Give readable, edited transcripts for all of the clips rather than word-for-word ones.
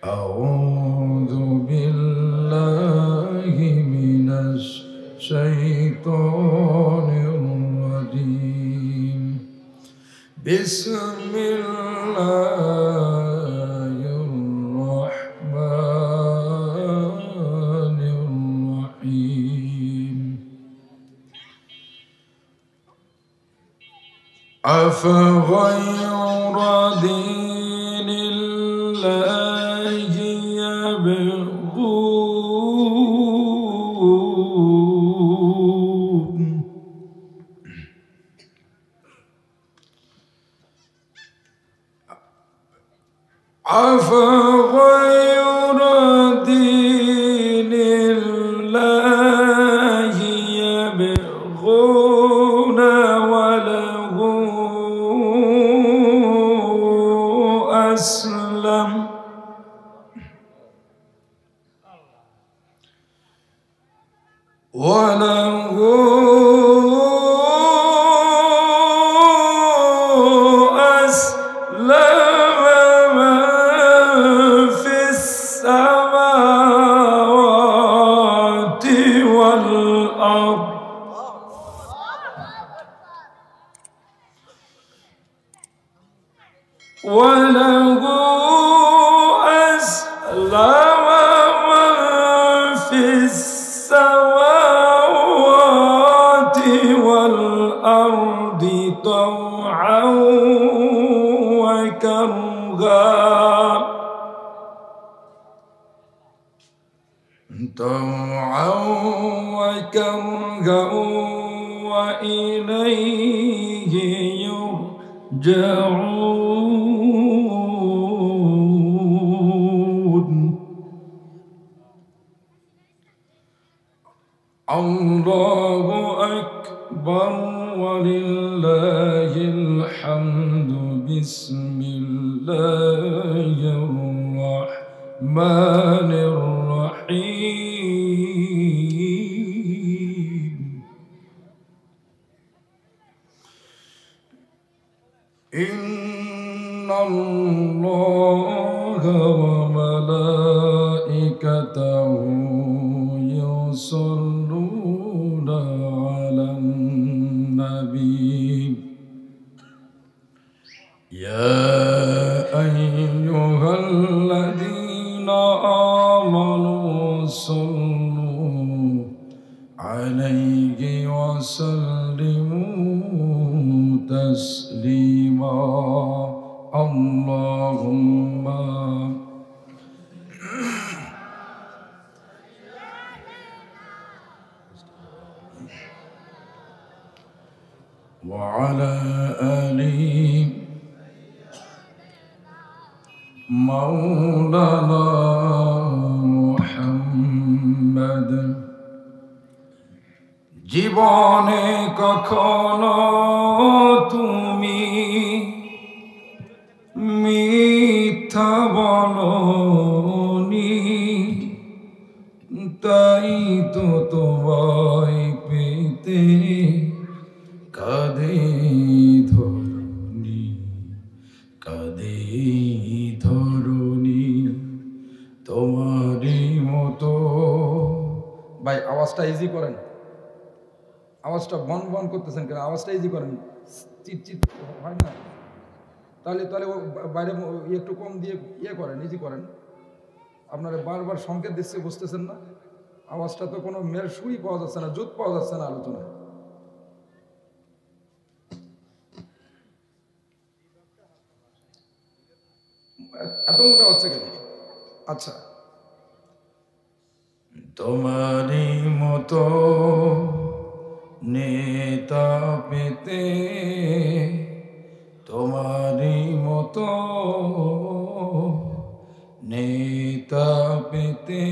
أعوذ بالله من الشيطان الرجيم بسم الله الرحمن الرحيم أفغير دين الله يبغون أفغير دين الله يبغون وله أسلم وله أسلم من في السماوات والأرض طوعا وكرها وإليه يرجعون الله أكبر ولله الحمد بسم الله الرحمن الرحيم إن الله وملائكته يصلون على النبي يا أيها الذين آمنوا صلوا عليه وسلموا تسليما اللهم وعلى آله مولانا محمد জীবনে কখনো তুমি মিথ্যা বলোনি তাই তো তোমায় পেতে কাঁদে ধরণী তোমারই মতো ভাই আওয়াজটা ইজি করেন আওয়াজটা বন বন করতেছেন কেন আওয়াজটা ইজি করেন চিট হয় না তাহলে বাইরে একটু কম দিয়ে করেন ইজি করেন আপনারা বারবার সংকেত দিচ্ছে বুঝতেছেন না আওয়াজটা তো কোনো মেয়ের সুরই পাওয়া যাচ্ছে না জোট পাওয়া যাচ্ছে না আলোচনায় এত মোটা হচ্ছে কেন আচ্ছা তোমারই মতো নেতা পেতে তোমারই মতো নেতা পেতে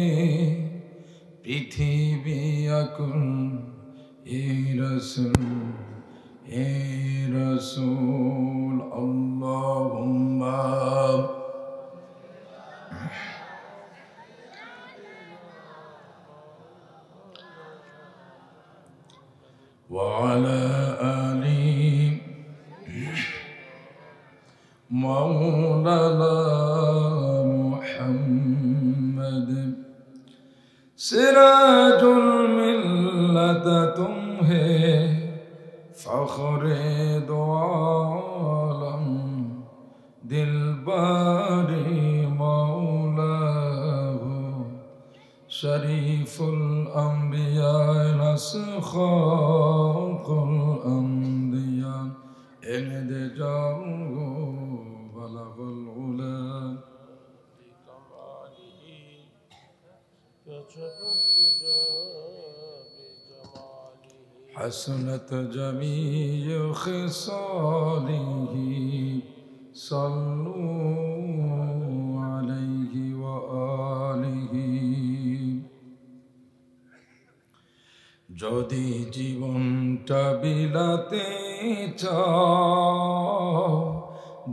পৃথিবী আকুল এ রসূল আল্লাহুম্মা وعلى آل مولانا محمد सिराजुल मिल्लत तुम है फख्रे दो आलम दिलबारी मौला हो शरीफुल अंबिया नस्खाकुल अंबिया इन्द जाओ बलगुल उला हसनत जमीय खिसालिही सल्लू अलैहि व आलिही যদি জীবনটা বিলাতে চাও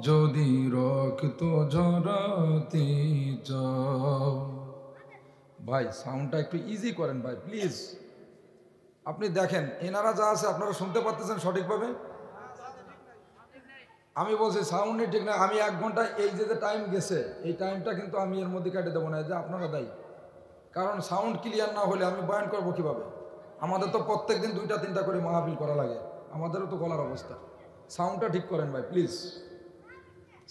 যদি রক্ত ঝরাতে চাও ভাই সাউন্ডটা একটু ইজি করেন ভাই প্লিজ আপনি দেখেন এনারা যা আছে আপনারা শুনতে পাচ্ছেন সঠিকভাবে আমি বলছি সাউন্ডই ঠিক না আমি 1 ঘন্টা এই যে টাইম গেছে এই টাইমটা কিন্তু আমি এর মধ্যে কেটে দেবো না যে আপনারা দায়ী কারণ সাউন্ড ক্লিয়ার না হলে আমি বয়ান করবো কিভাবে আমাদের তো প্রত্যেক দিন 2টা-3টা করে মাহফিল করা লাগে আমাদেরও তো গলার অবস্থা সাউন্ডটা ঠিক করেন ভাই প্লিজ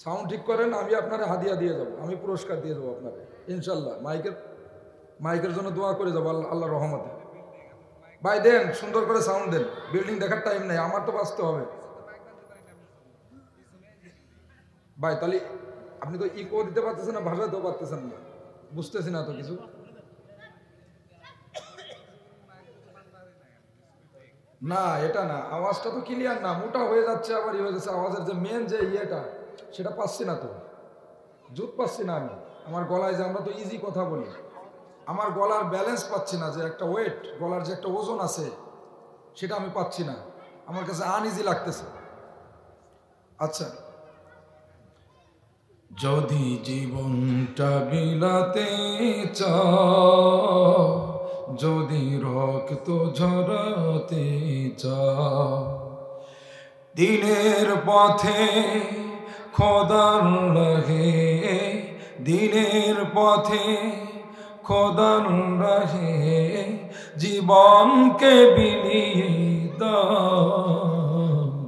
সাউন্ড ঠিক করেন আমি আপনারে হাদিয়া দিয়ে যাব আমি পুরস্কার দিয়ে দেবো আপনাকে ইনশাল্লাহ মাইকের জন্য দোয়া করে যাবো আল্লাহর রহমতে ভাই দেন সুন্দর করে সাউন্ড দেন বিল্ডিং দেখার টাইম নেই আমার তো বাঁচতে হবে ভাই তাহলে আপনি তো ইকো দিতে পারতেছেন না ভাষাতেও পারতেছেন না বুঝতেছি না তো কিছু না এটা না আওয়াজটা তো ক্লিয়ার না মোটা হয়ে যাচ্ছে আবার হয়ে যাচ্ছে আওয়াজের যে মেন যে ইয়েটা সেটা পাচ্ছি না তো জুত পাচ্ছি না আমি আমার গলায় যে আমরা তো ইজি কথা বলি আমার গলার ব্যালেন্স পাচ্ছি না যে একটা ওয়েট গলার যে একটা ওজন আছে সেটা আমি পাচ্ছি না আমার কাছে আনইজি লাগতেছে আচ্ছা যদি জীবনটা বিলাতে চাও যদি রক্ত ঝরাতে চাও দিনের পথে খোদার রাহে দিনের পথে খোদার রাহে জীবনকে বিলিয়ে দাও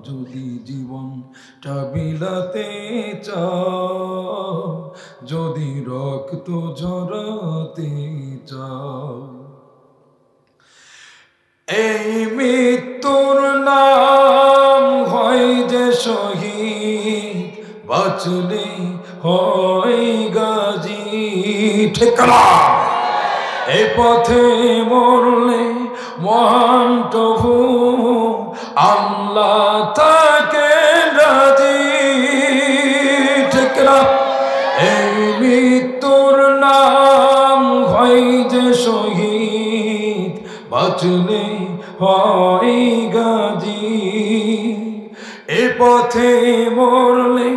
যদি জীবনটা বিলাতে চাও যদি রক্ত ঝরাতে চাও এই মৃত্যুর নাম হয় যে শহীদ বাঁচলে হয় গাজী ঠিকানা এই পথে মরলে মহান প্রভু আল্লাহ তাকে রাজি ঠিকানা এই মৃত্যুর নাম হয় যে শহীদ বাঁচলে হয় গাজী এ পথে মরলে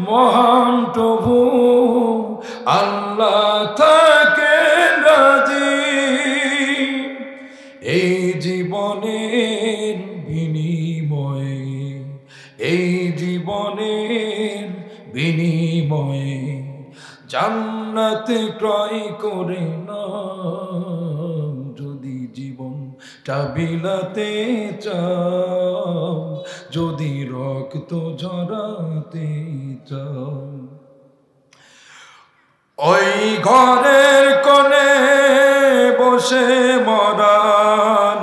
মহান প্রভু আল্লাহ তাকে রাজি এই জীবনের বিনিময়ে এই জীবনের বিনিময়ে জান্নাত ক্রয় করে না যদি জীবনটা বিলাতে চাও যদি রক্ত ঝরাতে চাও ওই ঘরের কোণে বসে মরার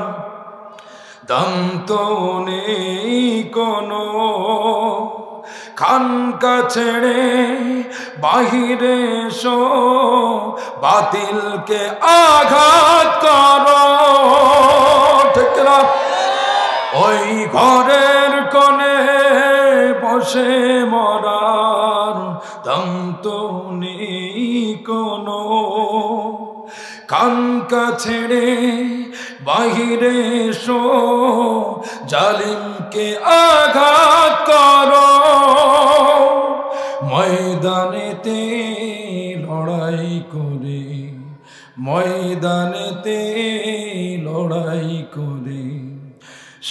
দান্ত নেই কোনো খানকা ছেড়ে বাহিরে এসো বাতিলকে আঘাত করো ঠিক না ওই ঘরের কোণে বসে মরার দান্ত নেই কোনো খানকা ছেড়ে বাহিরে এসো জালিমকে আঘাত করো ময়দানেতে লড়াই করে ময়দানেতে লড়াই করে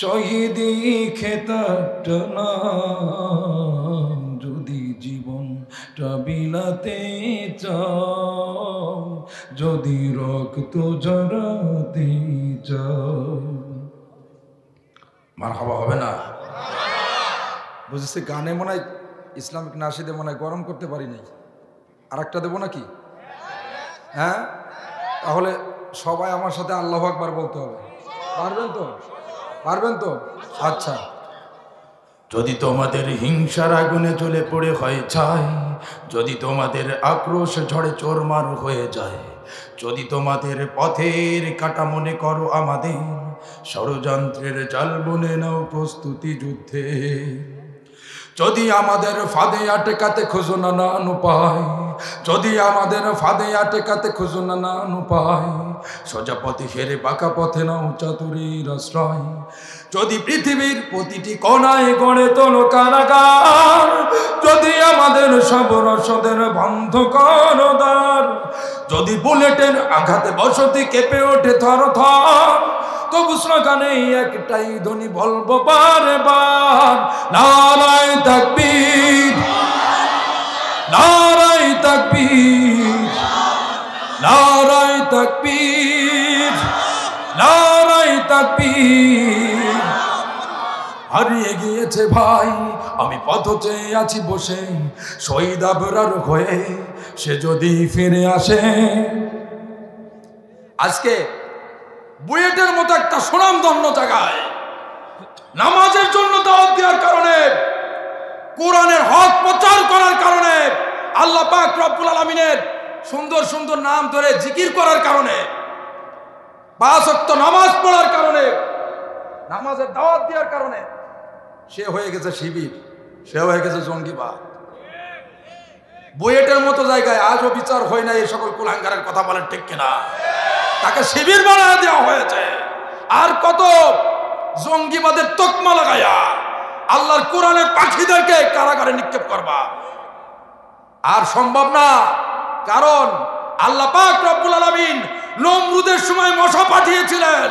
শহীদি খেতাবটা না যদি জীবনটা বিলাতে চাও যদি রক্ত জড়াতে চাও। মারহাবা হবে না? বুঝেছি। গানে মনে হয় ইসলামিক নাশিদে মনে হয় গরম করতে পারি নাই। আর একটা দেবো নাকি? হ্যাঁ, তাহলে সবাই আমার সাথে আল্লাহু আকবার বলতে হবে। পারবেন তো? পারবেন তো? আচ্ছা। যদি তোমাদের হিংসার আগুনে জ্বলে পড়ে হয় ছাই, যদি তোমাদের আক্রোশ ঝড়ে চোরমার হয়ে যায়, যদি তোমাদের পথের কাটা মনে করো আমাদের, ষড়যন্ত্রের জাল বুনে নাও প্রস্তুতি যুদ্ধে। যদি আমাদের ফাঁদে আটকাতে খোঁজো নানান উপায়, যদি আমাদের ফাঁদে আটকাতে খোঁজো নানান উপায়, সোজা পথে হেরে বাঁকা পথে নাও চাতুরীর আশ্রয়। যদি পৃথিবীর প্রতিটি কোণায় গড়ে তোলো কারাগার, যদি আমাদের সব রসদের বন্ধ করো দ্বার, যদি বুলেটের আঘাতে বসতি কেঁপে ওঠে থর থর, তবু স্লোগানে একটাই ধ্বনি বলবো বারে বার, নারায়ে তাকবীর, নারায়ে তাকবীর, নারায়ে তাকবীর, নারায়ে তাকবীর। হারিয়ে গিয়েছে ভাই, আমি পথ চেয়ে আছি বসে, শহীদ আবরার হয়ে সে যদি ফিরে আসে। আজকে বুয়েটের মতো একটা সুনামধন্য জায়গায় নামাজের জন্য দাওয়াত দেওয়ার কারণে, কোরআনের হক প্রচার করার কারণে, আল্লাহ পাক রব্বুল আলামিনের সুন্দর সুন্দর নাম ধরে জিকির করার কারণে, 5 ওয়াক্ত নামাজ পড়ার কারণে, নামাজের দাওয়াত দেওয়ার কারণে সে হয়ে গেছে শিবির, সে হয়ে গেছে জঙ্গিবাদ। বুয়েটের মতো জায়গায় আজও বিচার হয় না। এই সকল কুলাঙ্গারের কথা বলেন ঠিক কিনা? তাকে শিবির বানায় দেওয়া হয়েছে। আর কত জঙ্গিবাদের তকমা লাগায়া আল্লাহর কোরআনের পাখিদেরকে কারাগারে নিক্ষেপ করবা? আর সম্ভব না। কারণ আল্লাহ পাক রব্বুল আলামিন নমরুদের সময় মশা পাঠিয়েছিলেন,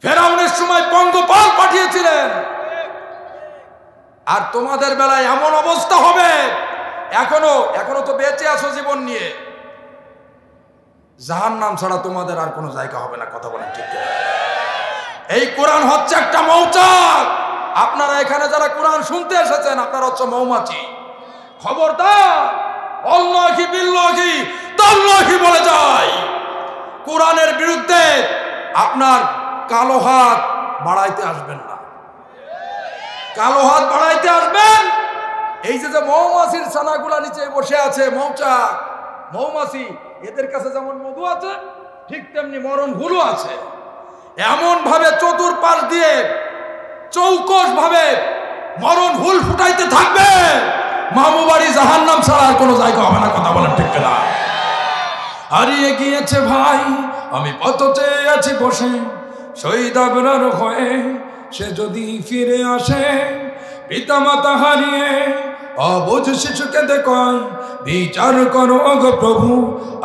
ফেরাউনের সময় পঙ্গপাল পাঠিয়েছিলেন। আর তোমাদের বেলায় এমন অবস্থা হবে, এখনো তো বেঁচে আছো জীবন নিয়ে, জাহান্নাম ছাড়া তোমাদের আর কোনো জায়গা হবে না। কথা বলেন ঠিক কিনা? এই কোরআন হচ্ছে একটা মৌচাক। আপনারা এখানে যারা কোরআন শুনতে এসেছেন, আপনারা হচ্ছে মৌমাছি। খবরদার, আল্লাহি বিল্লাহি তাল্লাহি বলে যায়, কোরআনের বিরুদ্ধে আপনার কালো হাত বাড়াইতে আসবেন না। কালো হাত বাড়াইতে আসবেন, এই যে মৌমাছির ছানাগুলা নিচে বসে আছে, মৌচাক মৌমাছি, এদের কাছে যেমন মধু আছে, ঠিক তেমনি মরণ হুলু আছে। এমন ভাবে চতুর্পাশ দিয়ে চৌকস ভাবে মরণ হুল ফুটাইতে থাকবে, মামু বাড়ি জাহান্নাম ছাড়া আর কোনো জায়গা হবে না। কথা বলেন ঠিক কিনা? হারিয়ে গিয়েছে ভাই, আমি পথ চেয়ে আছি বসে, শহীদ আবরার হয়ে সে যদি ফিরে আসে। পিতা মাতা হারিয়ে অবুঝ শিশুকে দেখায়, বিচার করো গো প্রভু,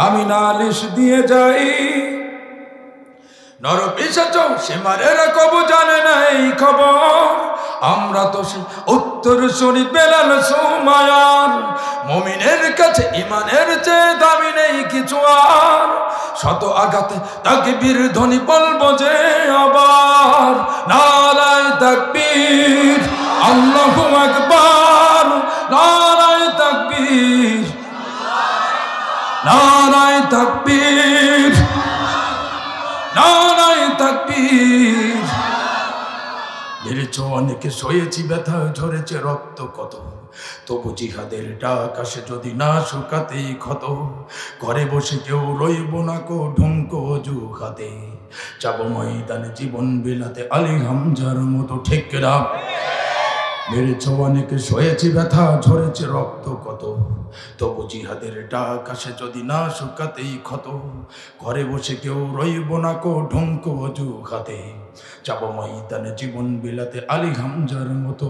আমি নালিশ দিয়ে যাই। নরপিশাচ সীমারের কবু জানে না এই খবর, আমরা তো সে উত্তর শরীফ বেলাল সুমায়ার। মুমিনের কাছে ইমানের চেয়ে দামি নেই কিছু আর, শত আঘাতে তাকবীর ধ্বনি বলবো যে আবার, নারায়ে তাকবীর, আল্লাহু আকবার, নারায়ে তাকবীর, নারায়ে তাকবীর, নারায়ে তাকবীর। মেরেছ অনেকে, সয়েছি ব্যথা, ঝরেছে রক্ত কত, তবু জিহাদের ডাক আসে যদি না শুকাতেই ক্ষত। ঘরে বসে কেউ রইব না কো ঢুঙ্কো অজু হাতে, যাব ময়দানে জীবন বিলাতে আলী হামজার মতো। ঠিক না? মেরেছ অনেকে, সয়েছি ব্যথা, ঝরেছে রক্ত কত, তবু জিহাদের ডাক আসে যদি না শুকাতেই ক্ষত। ঘরে বসে কেউ রইব না কো ঢুঙ্কো অজু হাতে, যাব ময়দানে জীবন বিলাতে আলী হামজার মতো।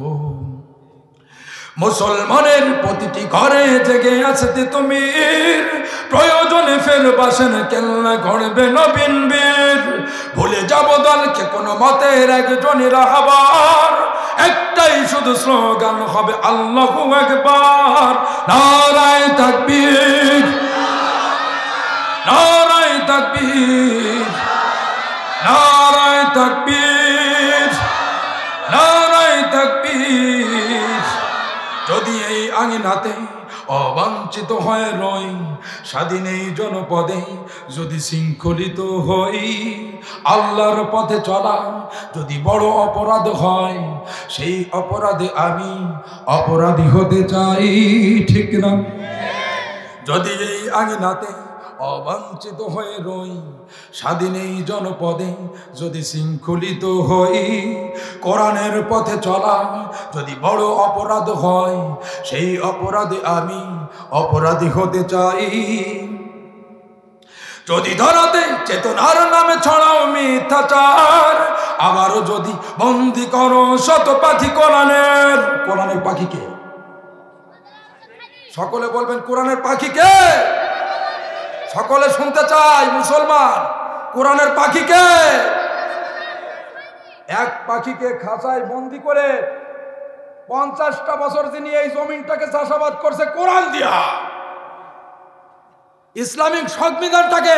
মুসলমানের প্রতিটি ঘরে জেগে আছে তিতুমির, প্রয়োজনে ফের বাসেন কেল্লা গড়বে নবীন বীর। ভুলে যাব দলকে কোনো মতের একজনের রাহবার, একটাই শুধু স্লোগান হবে আল্লাহু আকবার, নারায়ে তাকবীর, তাকবীর, নারায়ে তাকবীর, নারায়ে তাকবীর। যদি এই আঙিনাতে অবাঞ্ছিত হয়ে রই, স্বাধীন এই জনপদে যদি শৃঙ্খলিত হই, আল্লাহর পথে চলা যদি বড় অপরাধ হয়, সেই অপরাধে আমি অপরাধী হতে চাই, ঠিক না? যদি এই আঙিনাতে অবাঞ্ছিত হয়ে রই, স্বাধীন এই জনপদে যদি শৃঙ্খলিত হই, কোরআনের পথে চলা যদি বড় অপরাধ হয়, সেই অপরাধে আমি অপরাধী হতে চাই। যদি ধরাতে চেতনার নামে ছড়াও মিথ্যাচার, আবারও যদি বন্দি করো শত পাখি কোরআনের। কোরআনের পাখি কে? সকলে বলবেন কোরআনের পাখি কে? সকলে শুনতে চাই মুসলমান, কোরআনের পাখি কে? এক পাখিকে খাঁচায় বন্দি করে 50টা বছর যিনি এই জমিনটাকে চাষাবাদ করছে কোরআন দিয়া, ইসলামিক সংবিধানটাকে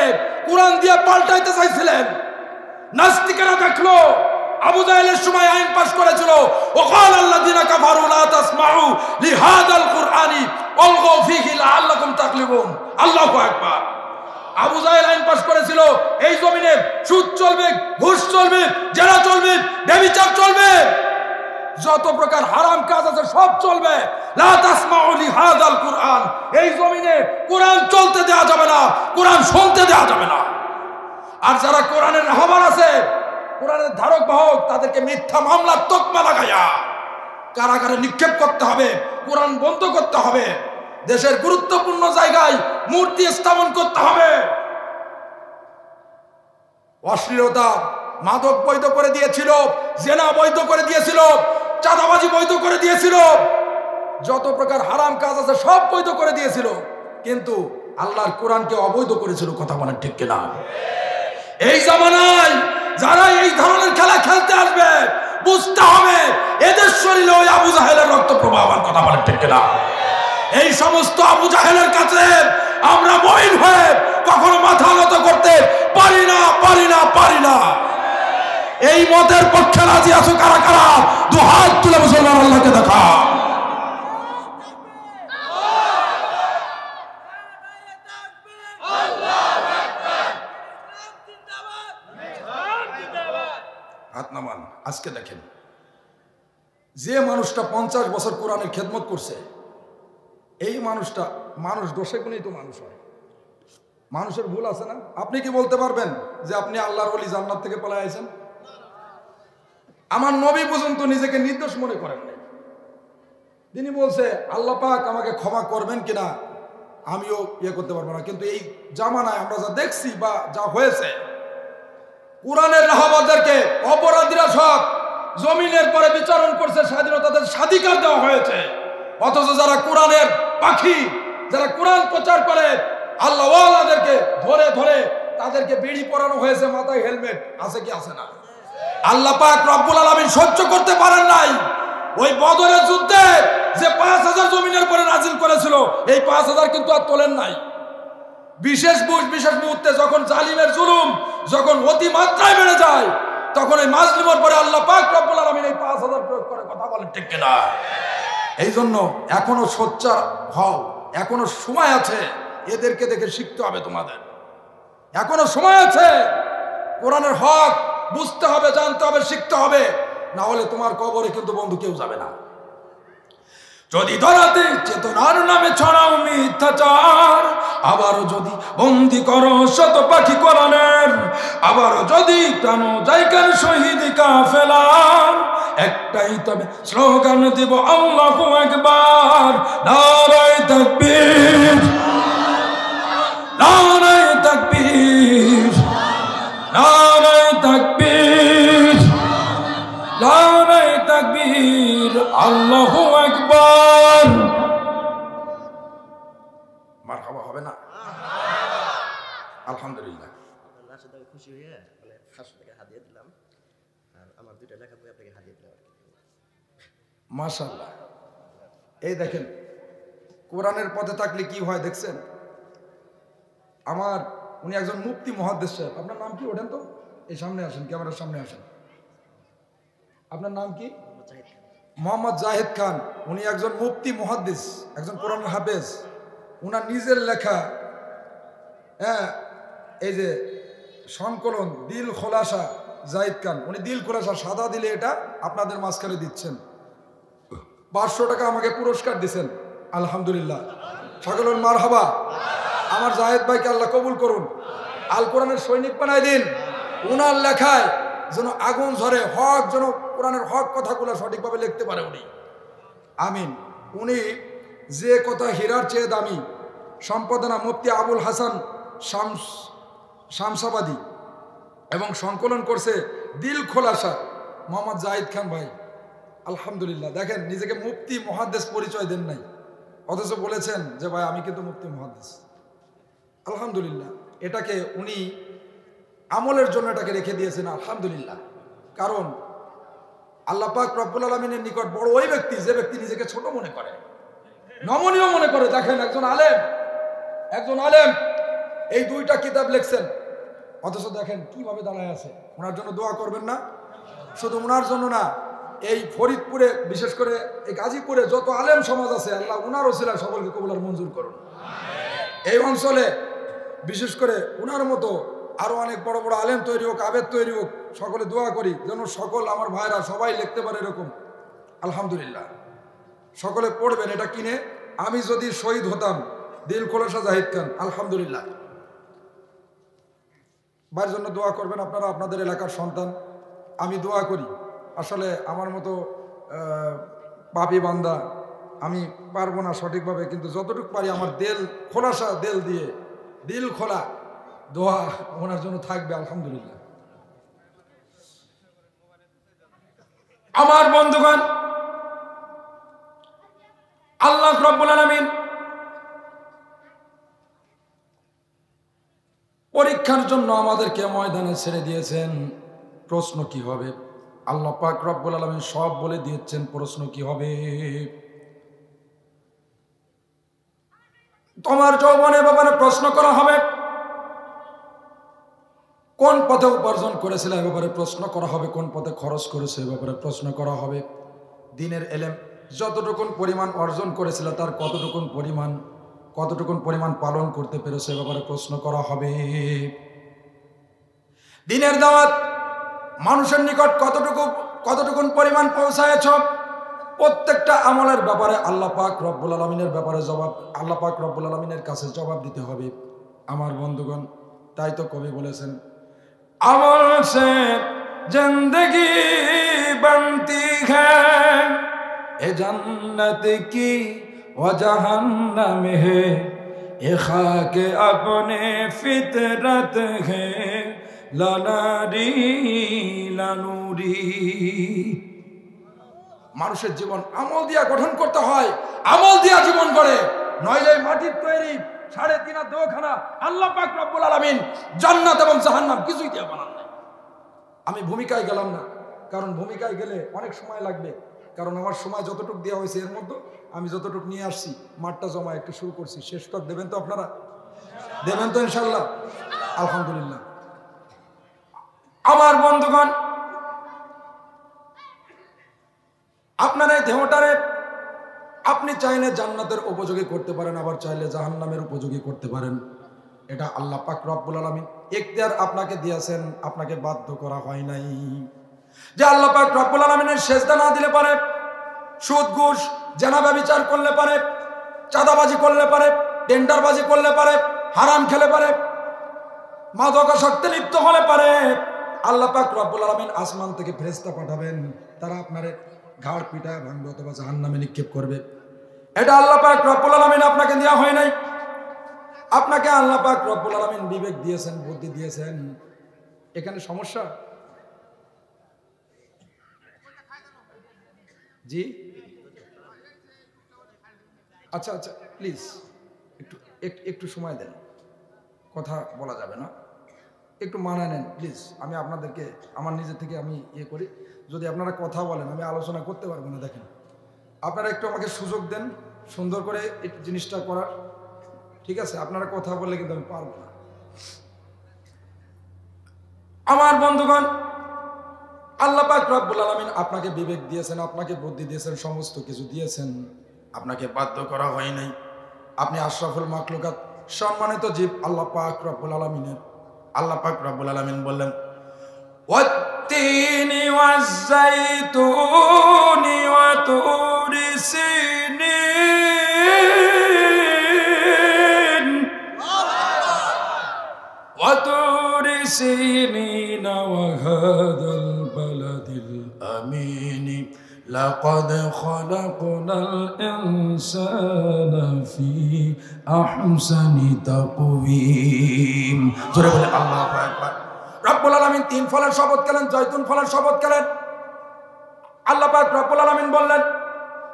কোরআন দিয়ে পাল্টাইতে চাইছিলেন। নাস্তিকেরা দেখলো আবু জাহেলের সময় আইন পাস করেছিল, ওয়াকাল আল্লাযিনা কাফারু লা তাসমাউ লিহাদাল কুরআনি ওয়ালগাউ ফীহি লাআল্লাকুম তাগলিবুন। আল্লাহু আকবার। আবু জাহেল আইন পাস করেছিল এই জমিনে সুদ চলবে, ঘুষ চলবে, জেনা চলবে, ব্যভিচার চলবে, যত প্রকার হারাম কাজ আছে সব চলবে। লা তাসমাউ লিহাদাল কুরআন, এই জমিনে কোরআন চলতে দেওয়া যাবে না, কোরআন শুনতে দেওয়া যাবে না। আর যারা কোরআনের রাহবার আছে, কোরআনের ধারক বাহক, তাদেরকে মিথ্যা মামলার তকমা লাগাইয়া কারাগারে নিক্ষেপ করতে হবে, কোরআন বন্ধ করতে হবে, দেশের গুরুত্বপূর্ণ জায়গায় মূর্তি স্থাপন করতে হবে। অশ্লীলতা, মাদক বৈধ করে দিয়েছিল, জেনা বৈধ করে দিয়েছিল, চাঁদাবাজি বৈধ করে দিয়েছিল, যত প্রকার হারাম কাজ আছে সব বৈধ করে দিয়েছিল, কিন্তু আল্লাহর কোরআনকে অবৈধ করেছিল। কথা বলেন ঠিক কিনা? এই জামানায় যারা এই ধরনের খেলা খেলতে আসবে, বুঝতে হবে এদের শরীরে ওই আবু জাহেলের রক্ত প্রবাহমান। কথা বলেন ঠিক কিনা? এই সমস্ত আবু জাহেলের কাছে আমরা মুমিন হয়ে কখনো মাথা নত করতে পারি না, পারি না, পারি না। এই মতের পক্ষে রাজি আছো কারা কারা? দু হাত তুলে মুসলমান আল্লাহকে দেখা। হাত নামান। আজকে দেখেন, যে মানুষটা 50 বছর কোরআনের খেদমত করছে, এই মানুষটা, মানুষ দোষে গুণেই তো মানুষ হয়। মানুষের ভুল আছে না? আপনি কি বলতে পারবেন যে আপনি আল্লাহর ওলি, জান্নাত থেকে পালায় আইছেন? আমার নবী পর্যন্ত নিজেকে নির্দোষ মনে করেন নাই। তিনি বলছে আল্লাহ পাক আমাকে ক্ষমা করবেন কিনা আমিও করতে পারবো না। কিন্তু এই জামানায় আমরা যা দেখছি বা যা হয়েছে, কোরআনের রাহবারদেরকে অপরাধীরা সব জমিনের পরে বিচারণ করছে, স্বাধীনতাদের স্বাধিকার দেওয়া হয়েছে। অথচ যারা কোরআনের পাখি, যারা কোরআন প্রচার করে, আল্লাহ ওয়ালাদেরকে ধরে ধরে তাদেরকে বিড়ি পরানো হয়েছে, মাথায় হেলমেট আছে কি আছে না? আল্লাহ পাক রব্বুল আলামিন সহ্য করতে পারেন নাই। ওই বদরের যুদ্ধে যে 5000 জমিনের পরে নাজিল করেছিল, এই 5000 কিন্তু আর তোলেন নাই। বিশেষ মুহূর্তে যখন জালিমের জুলুম যখন অতি মাত্রায় বেড়ে যায়, তখন এই মাজলুমের পরে আল্লাহ পাক রব্বুল আলামিন এই 5000 প্রয়োগ করে। কথা বলেন ঠিক কিনা? এই জন্য এখনো সোচ্চার হও, এখনো সময় আছে। এদেরকে দেখে শিখতে হবে তোমাদের, এখনো সময় আছে। কোরআনের হক বুঝতে হবে, জানতে হবে, শিখতে হবে, না হলে তোমার কবরে কিন্তু বন্ধু কেউ যাবে না। যদি ধরাতে চেতনার নামে ছড়াও মিথ্যাচার, আবারও যদি বন্দি করো শত পাখি কোরআনের, আবারও যদি টানো জায়গার শহীদ কাফেলার, একটাই তবে স্লোগান দিব আল্লাহু আকবার, নারায়ে তাকবীর, নারায়ে তাকবীর, নারায়ে তাকবীর, নারায়ে তাকবীর, আল্লাহু আকবার। মারহাবা হবে না? আলহামদুলিল্লাহ। আল্লাহর সাথে খুশি হয়ে মানে 500 টাকা হাদিয়া দিলাম, আর আমার 2টা লেখা বই আপনাকে হাদিয়া দিলাম। মাশাআল্লাহ। এই দেখেন, কোরআনের পথে থাকলে কি হয় দেখছেন? আমার উনি একজন মুফতি মুহাদ্দিস সাহেব। আপনার নাম কি? ওঠেন তো, এই সামনে আসেন, ক্যামেরার সামনে আসেন। আপনার নাম কি? মোহাম্মদ জাহিদ খান। উনি একজন মুফতি মুহাদ্দিস, একজন কোরআনের হাফেজ। উনার নিজের লেখা এই যে সংকলন দিল খোলাসা জাহিদ খান, উনি দিল খোলাসা সাদা দিলে এটা আপনাদের মাঝখানে দিচ্ছেন। 500 টাকা আমাকে পুরস্কার দিচ্ছেন, আলহামদুলিল্লাহ। সকল মারহাবা। আমার জাহেদ ভাইকে আল্লাহ কবুল করুন, আল কোরআনের সৈনিক বানাই দিন। উনার লেখায় যেন আগুন ঝরে, হক যেন কোরআনের হক কথাগুলো সঠিকভাবে লিখতে পারে উনি, আমিন। উনি যে কথা হীরার চেয়ে দামি, সম্পাদনা মুফতি আবুল হাসান শামসাবাদী, এবং সংকলন করছে দিল খোলাসা মোহাম্মদ জাহিদ খান ভাই, আলহামদুলিল্লাহ। দেখেন, নিজেকে মুফতি মুহাদ্দিস পরিচয় দেন নাই, অথচ বলেছেন যে ভাই আমি কিন্তু মুফতি মুহাদ্দিস, আলহামদুলিল্লাহ। এটাকে উনি আমলের জন্য এটাকে রেখে দিয়েছেন, আলহামদুলিল্লাহ। কারণ আল্লাহ পাক রব্বুল আলামিনের নিকট বড় ওই ব্যক্তি যে ব্যক্তি নিজেকে ছোট মনে করে, নমনীয় মনে করে। দেখেন, একজন আলেম এই 2টা কিতাব লিখছেন, অথচ দেখেন কিভাবে দাঁড়ায় আছে। ওনার জন্য দোয়া করবেন না? শুধু ওনার জন্য না, এই ফরিদপুরে, বিশেষ করে এই গাজীপুরে যত আলেম সমাজ আছে, আল্লাহ ওনার ওসিলায় সকলকে কবুল আর মঞ্জুর করুন। এই অঞ্চলে বিশেষ করে ওনার মতো আরো অনেক বড় বড় আলেম তৈরি হোক, আবেদ তৈরি হোক। সকলে দোয়া করি যেন সকল আমার ভাইরা সবাই লিখতে পারে এরকম, আলহামদুলিল্লাহ। সকলে পড়বেন এটা কিনে, আমি যদি শহীদ হতাম, দিল খোলাসা জাহিদ খান, আলহামদুলিল্লাহ। ভাইয়ের জন্য দোয়া করবেন আপনারা, আপনাদের এলাকার সন্তান। আমি দোয়া করি, আসলে আমার মতো পাপী বান্দা, আমি পারবো না সঠিকভাবে, কিন্তু যতটুকু পারি আমার দিল খোলাসা, দিল খোলা দোয়া ওনার জন্য থাকবে, আলহামদুলিল্লাহ। আমার বন্ধুগণ, আল্লাহ রাব্বুল আলামিন পরীক্ষার জন্য আমাদেরকে ময়দানে ছেড়ে দিয়েছেন। প্রশ্ন কি হবে? আল্লাহ পাক রব্বুল আলামিন সব বলে দিয়েছেন, প্রশ্ন কি হবে। তোমার যৌবনের ব্যাপারে প্রশ্ন করা হবে, কোন পথে উপার্জন করেছিল এ ব্যাপারে প্রশ্ন করা হবে, কোন পথে খরচ করেছে এ ব্যাপারে প্রশ্ন করা হবে। দ্বীনের ইলম যতটুকুন পরিমাণ অর্জন করেছিল তার কতটুকুন পরিমাণ পালন করতে পেরেছে এ ব্যাপারে প্রশ্ন করা হবে। দ্বীনের দাওয়াত মানুষের নিকট কতটুকুন পরিমাণ পৌঁছায়ছ, প্রত্যেকটা আমলের ব্যাপারে আল্লাহ পাক রব্বুল আলামিনের ব্যাপারে আল্লাহ পাক রব্বুল আলামিনের কাছে জবাব দিতে হবে। আমার বন্ধুগণ, তাই তো কবি বলেছেন, আমল সে জিंदगी बनती है, ए जन्नत की व जहन्नम है, ये खाक अपने फितरत है, लानारी लानूरी। মানুষের জীবন আমল দিয়া গঠন করতে হয়, আমল দিয়া জীবন গড়ে, নইলে মাটির তৈরি 3.5 দোখানা আল্লাহ পাক রব্বুল আলামিন জান্নাত এবং জাহান্নাম কিছুই দিয়া বানান নাই। আমি ভূমিকায় গেলাম না, কারণ ভূমিকায় গেলে অনেক সময় লাগবে, কারণ আমার সময় যতটুকু দেওয়া হয়েছে এর মধ্যে আমি যতটুকু নিয়ে আসছি, মাঠটা জমা একটু শুরু করছি, শেষ করে দেবেন তো আপনারা? দেবেন তো ইনশাল্লাহ? আলহামদুলিল্লাহ। আমার বন্ধুগণ, আপনার এই দেহটারে আপনি চাইলে জান্নাতের উপযোগী করতে পারেন, আবার চাইলে জাহান্নামের উপযোগী করতে পারেন। এটা আল্লাহ পাক রব্বুল আলামিন ইখতিয়ার আপনাকে দিয়েছেন, আপনাকে বাধ্য করা হয় নাই। যে আল্লাহ পাক রব্বুল আলামিনের সেজদা না দিলে পারে, সুদ ঘুষ জেনা ব্যভিচার করলে পারে, চাঁদাবাজি করলে পারে, টেন্ডারবাজি করলে পারে, হারাম খেলে পারে, মাদকাসক্তে লিপ্ত হলে পারে, আল্লাহ পাক রব্বুল আলামিন আসমান থেকে ফেরেশতা পাঠাবেন, তারা আপনার ঘাড় পিটায় ভাঙবে অথবা জাহান্নামে নিক্ষেপ করবে। এটা আল্লাহ পাক রব্বুল আলামিন আপনাকে দেওয়া হয় নাই। আপনাকে আল্লাহ পাক রব্বুল আলামিন বিবেক দিয়েছেন, বুদ্ধি দিয়েছেন। এখানে সমস্যা জি? আচ্ছা আচ্ছা, প্লিজ একটু সময় দেন, কথা বলা যাবে না, একটু মানায় নেন প্লিজ। আমি আপনাদেরকে আমার নিজে থেকে আমি করি, যদি আপনারা কথা বলেন আমি আলোচনা করতে পারবো না। দেখেন, আপনারা একটু আমাকে সুযোগ দেন সুন্দর করে এই জিনিসটা করার, ঠিক আছে? আপনারা কথা বললে কিন্তু আমি পারবো না। আমার বন্ধুগণ, আল্লাহ পাক রব্বুল আলামিন আপনাকে বিবেক দিয়েছেন, আপনাকে বুদ্ধি দিয়েছেন, সমস্ত কিছু দিয়েছেন, আপনাকে বাধ্য করা হয় নাই। আপনি আশরাফুল মাখলুকাত, সম্মানিত জীব আল্লাহ পাক রব্বুল আলামিনের। আল্লাহ পাক রব্বুল আলামিন বললেন ওয়াত্তিনি ওয়াজ্জাইতুনি ওয়া তুরি সিনিন ওয়া তুরি সিনিন ওয়া হাদাল বালাদিল আমিন লাকাদ খালাকনাল ইনসানা ফি আহসানি তাকওয়িম। জোরে বলে আল্লাহু আকবার। রব্বুল আলামিন 3 ফলের শপথ খেলেন, জয়তুন ফলের শপথ খেলেন। আল্লাহ পাক রব্বুল আলামিন বললেন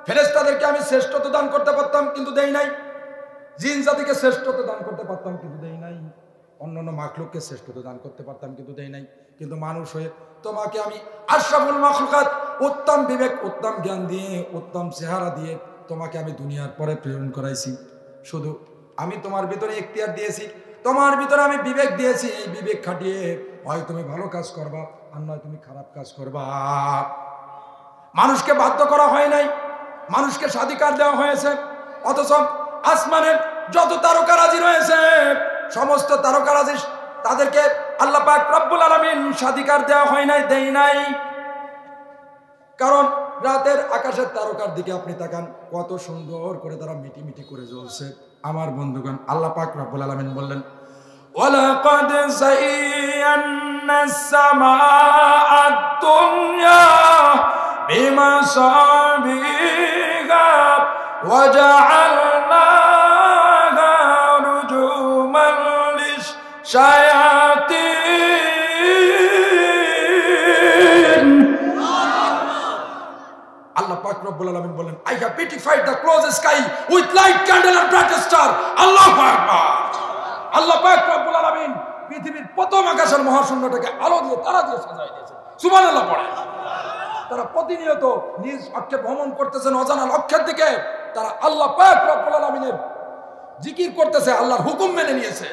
ফেরেশতাদেরকে আমি শ্রেষ্ঠত্ব দান করতে পারতাম কিন্তু দেই নাই, জিন জাতিকে শ্রেষ্ঠত্ব দান করতে পারতাম কিন্তু দেই নাই, অন্যান্য মাখলুককে শ্রেষ্ঠত্ব দান করতে পারতাম কিন্তু দেই নাই। কিন্তু মানুষ হয়ে তোমাকে আমি আশরাফুল মাখলুকাত, উত্তম বিবেক, উত্তম জ্ঞান দিয়ে, উত্তম চেহারা দিয়ে তোমাকে আমি দুনিয়ার পরে প্রেরণ করাইছি। শুধু আমি তোমার ভিতরে এখতিয়ার দিয়েছি, তোমার ভিতরে আমি বিবেক দিয়েছি। এই বিবেক খাটিয়ে হয় তুমি ভালো কাজ করবা, আর নয় তুমি খারাপ কাজ করবা। মানুষকে বাধ্য করা হয় নাই, মানুষকে স্বাধিকার দেওয়া হয়েছে। অথচ আসমানের যত তারকারাজি রয়েছে, সমস্ত তারকারাজি তাদেরকে আল্লাহ পাক রব্বুল আলামিন স্বাধিকার দেওয়া হয় নাই, দেই নাই। কারণ রাতের আকাশের তারকার দিকে আপনি তাকান, কত সুন্দর করে তারা মিটি মিটি করে জ্বলছে। আমার বন্ধুগণ, আল্লাহ পাক রব্বুল আলামিন বললেন ওয়ালাকাদ যায়্যানাস সামাআদ দুনিয়া বিমাসাবিহা ওয়া জাআলনাহা রুজুমান লিশ-শায়াতিন। আল্লাহ পাক রব্বুল আলামিন বলেন I have beautified the closest sky with light candle and brightest star. আল্লাহু আকবার। আল্লাহ পাক রব্বুল আলামিন পৃথিবীর প্রথম আকাশের মহাশূন্যটাকে আলো দিয়ে তারা দিয়ে সাজাই দিয়েছেন। সুবহানাল্লাহ পড়ে। তারা প্রতিনিয়ত নিজ অক্ষে ভ্রমণ করতেছেন অজানা লক্ষ্যের দিকে। তারা আল্লাহ পাক রব্বুল আলামিনের জিকির করতেছে, আল্লাহর হুকুম মেনে নিয়েছে।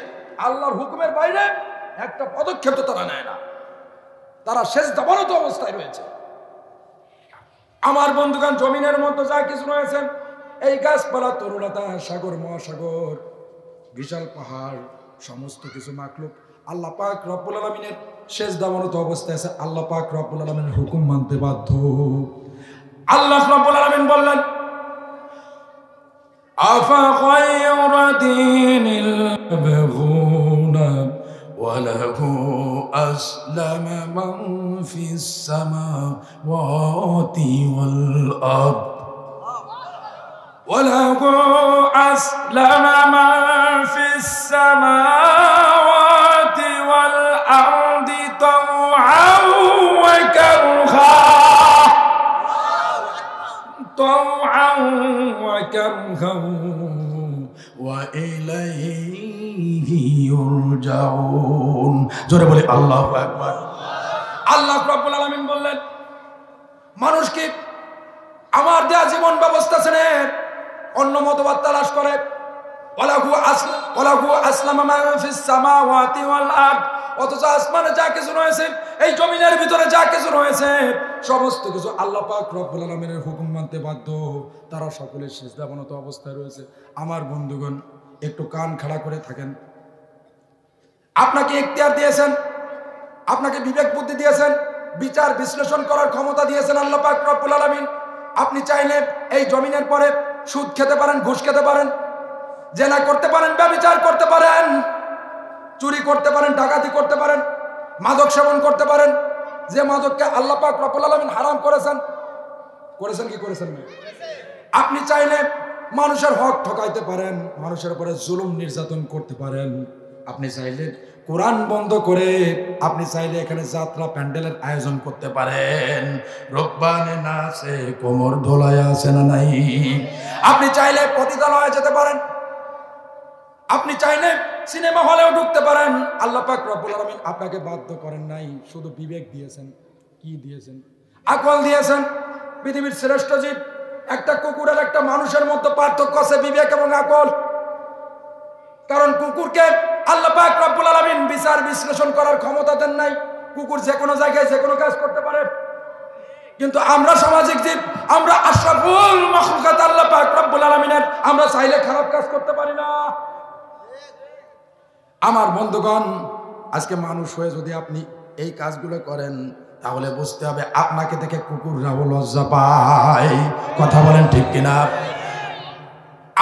আল্লাহর হুকুমের বাইরে একটা পদক্ষেপ তো তারা নেয় না। তারা সেজদাবনত অবস্থায় রয়েছে। আমার বন্ধুগণ, জমিনের মধ্যে যা কিছু রয়েছে, এই গাছপালা, তরুলতা, সাগর, মহাসাগর, বিশাল পাহাড়, সমস্ত কিছু মাখলুক আল্লাহ পাক রব্বুল আলামিনের সেজদাবনত অবস্থায় আছে। আল্লাহ পাক রব্বুল আলামিনের হুকুম মানতে বাধ্য। আল্লাহ রব্বুল আলামিন বললেন আফা গায়রা দীনিল ইয়াবগুনা ওয়া লাহু আসলামা মান ফিস সামাওয়াতি ওয়াল আরদ ওয়া লাহু আসলামা মান ফিস সামাওয়াতি ওয়াল আরদি তাওআন ওয়া কারহা তাওআন ওয়া কারহা ওয়া ইলাইহি ইউরজাউন। জোরে বলে আল্লাহু আকবার। আল্লাহ রাব্বুল আলামিন বললেন মানুষকে আমার দেয়া জীবন ব্যবস্থা ছেড়ে অন্য মতবাদ তালাশ করে। ওয়ালাহু আসলামা মা ফিস সামাওয়াতি ওয়াল আরদ। অথচ আসমানে যা কিছু রয়েছে, এই জমিনের ভিতরে যা কিছু রয়েছে, সমস্ত কিছু আল্লাহ পাক রব্বুল আলামিনের হুকুম মানতে বাধ্য। তারা সকলে সিজদাবনত অবস্থায় রয়েছে। আমার বন্ধুগণ, একটু কান খাড়া করে থাকেন। আপনাকে ইখতিয়ার দিয়েছেন, আপনাকে বিবেক বুদ্ধি দিয়েছেন, বিচার বিশ্লেষণ করার ক্ষমতা দিয়েছেন আল্লাহ পাক রব্বুল আলামিন। আপনি চাইলে এই জমিনের পরে সুদ খেতে পারেন, ঘুষ খেতে পারেন, জেনা করতে পারেন, ব্যভিচার করতে পারেন, চুরি করতে পারেন, ডাকাতি করতে পারেন, মাদক সেবন করতে পারেন। যে মাদককে আল্লাহ পাক রব্বুল আলামিন হারাম করেছেন কি করেছেন না? আপনি চাইলে মানুষের হক ঠকাইতে পারেন, মানুষের উপরে জুলুম নির্যাতন করতে পারেন। আপনি চাইলে কোরআন বন্ধ করে আপনি চাইলে এখানে যাত্রা প্যান্ডেলের আয়োজন করতে পারেন। রব্বানে নাচে কোমর ধোলায় আছে না নাই? আপনি চাইলে পতিতালয়ে যেতে পারেন, আপনি চাইলে সিনেমা হলেও ঢুকতে পারেন। আল্লাহ পাক রব্বুল আলামিন আপনাকে বাধ্য করেন নাই, শুধু বিবেক দিয়েছেন। কি দিয়েছেন? আকল দিয়েছেন। পৃথিবীর শ্রেষ্ঠ জীব একটা কুকুর আর একটা মানুষের মধ্যে পার্থক্য আছে বিবেক এবং আকল। কারণ কুকুরকে আল্লাহ পাক রব্বুল আলামিন বিচার বিশ্লেষণ করার ক্ষমতা দেন নাই। কুকুর যে কোনো জায়গায় যে কোনো কাজ করতে পারে, কিন্তু আমরা সামাজিক জীব, আমরা আশরাফুল মাখলুকাত আল্লাহ পাক রব্বুল আলামিনের, আমরা চাইলে খারাপ কাজ করতে পারি না। আমার বন্ধুগণ, আজকে মানুষ হয়ে যদি আপনি এই কাজগুলো করেন, তাহলে বুঝতে হবে আপনাকে দেখে কুকুররাও লজ্জা পায়। কথা বলেন ঠিক কিনা?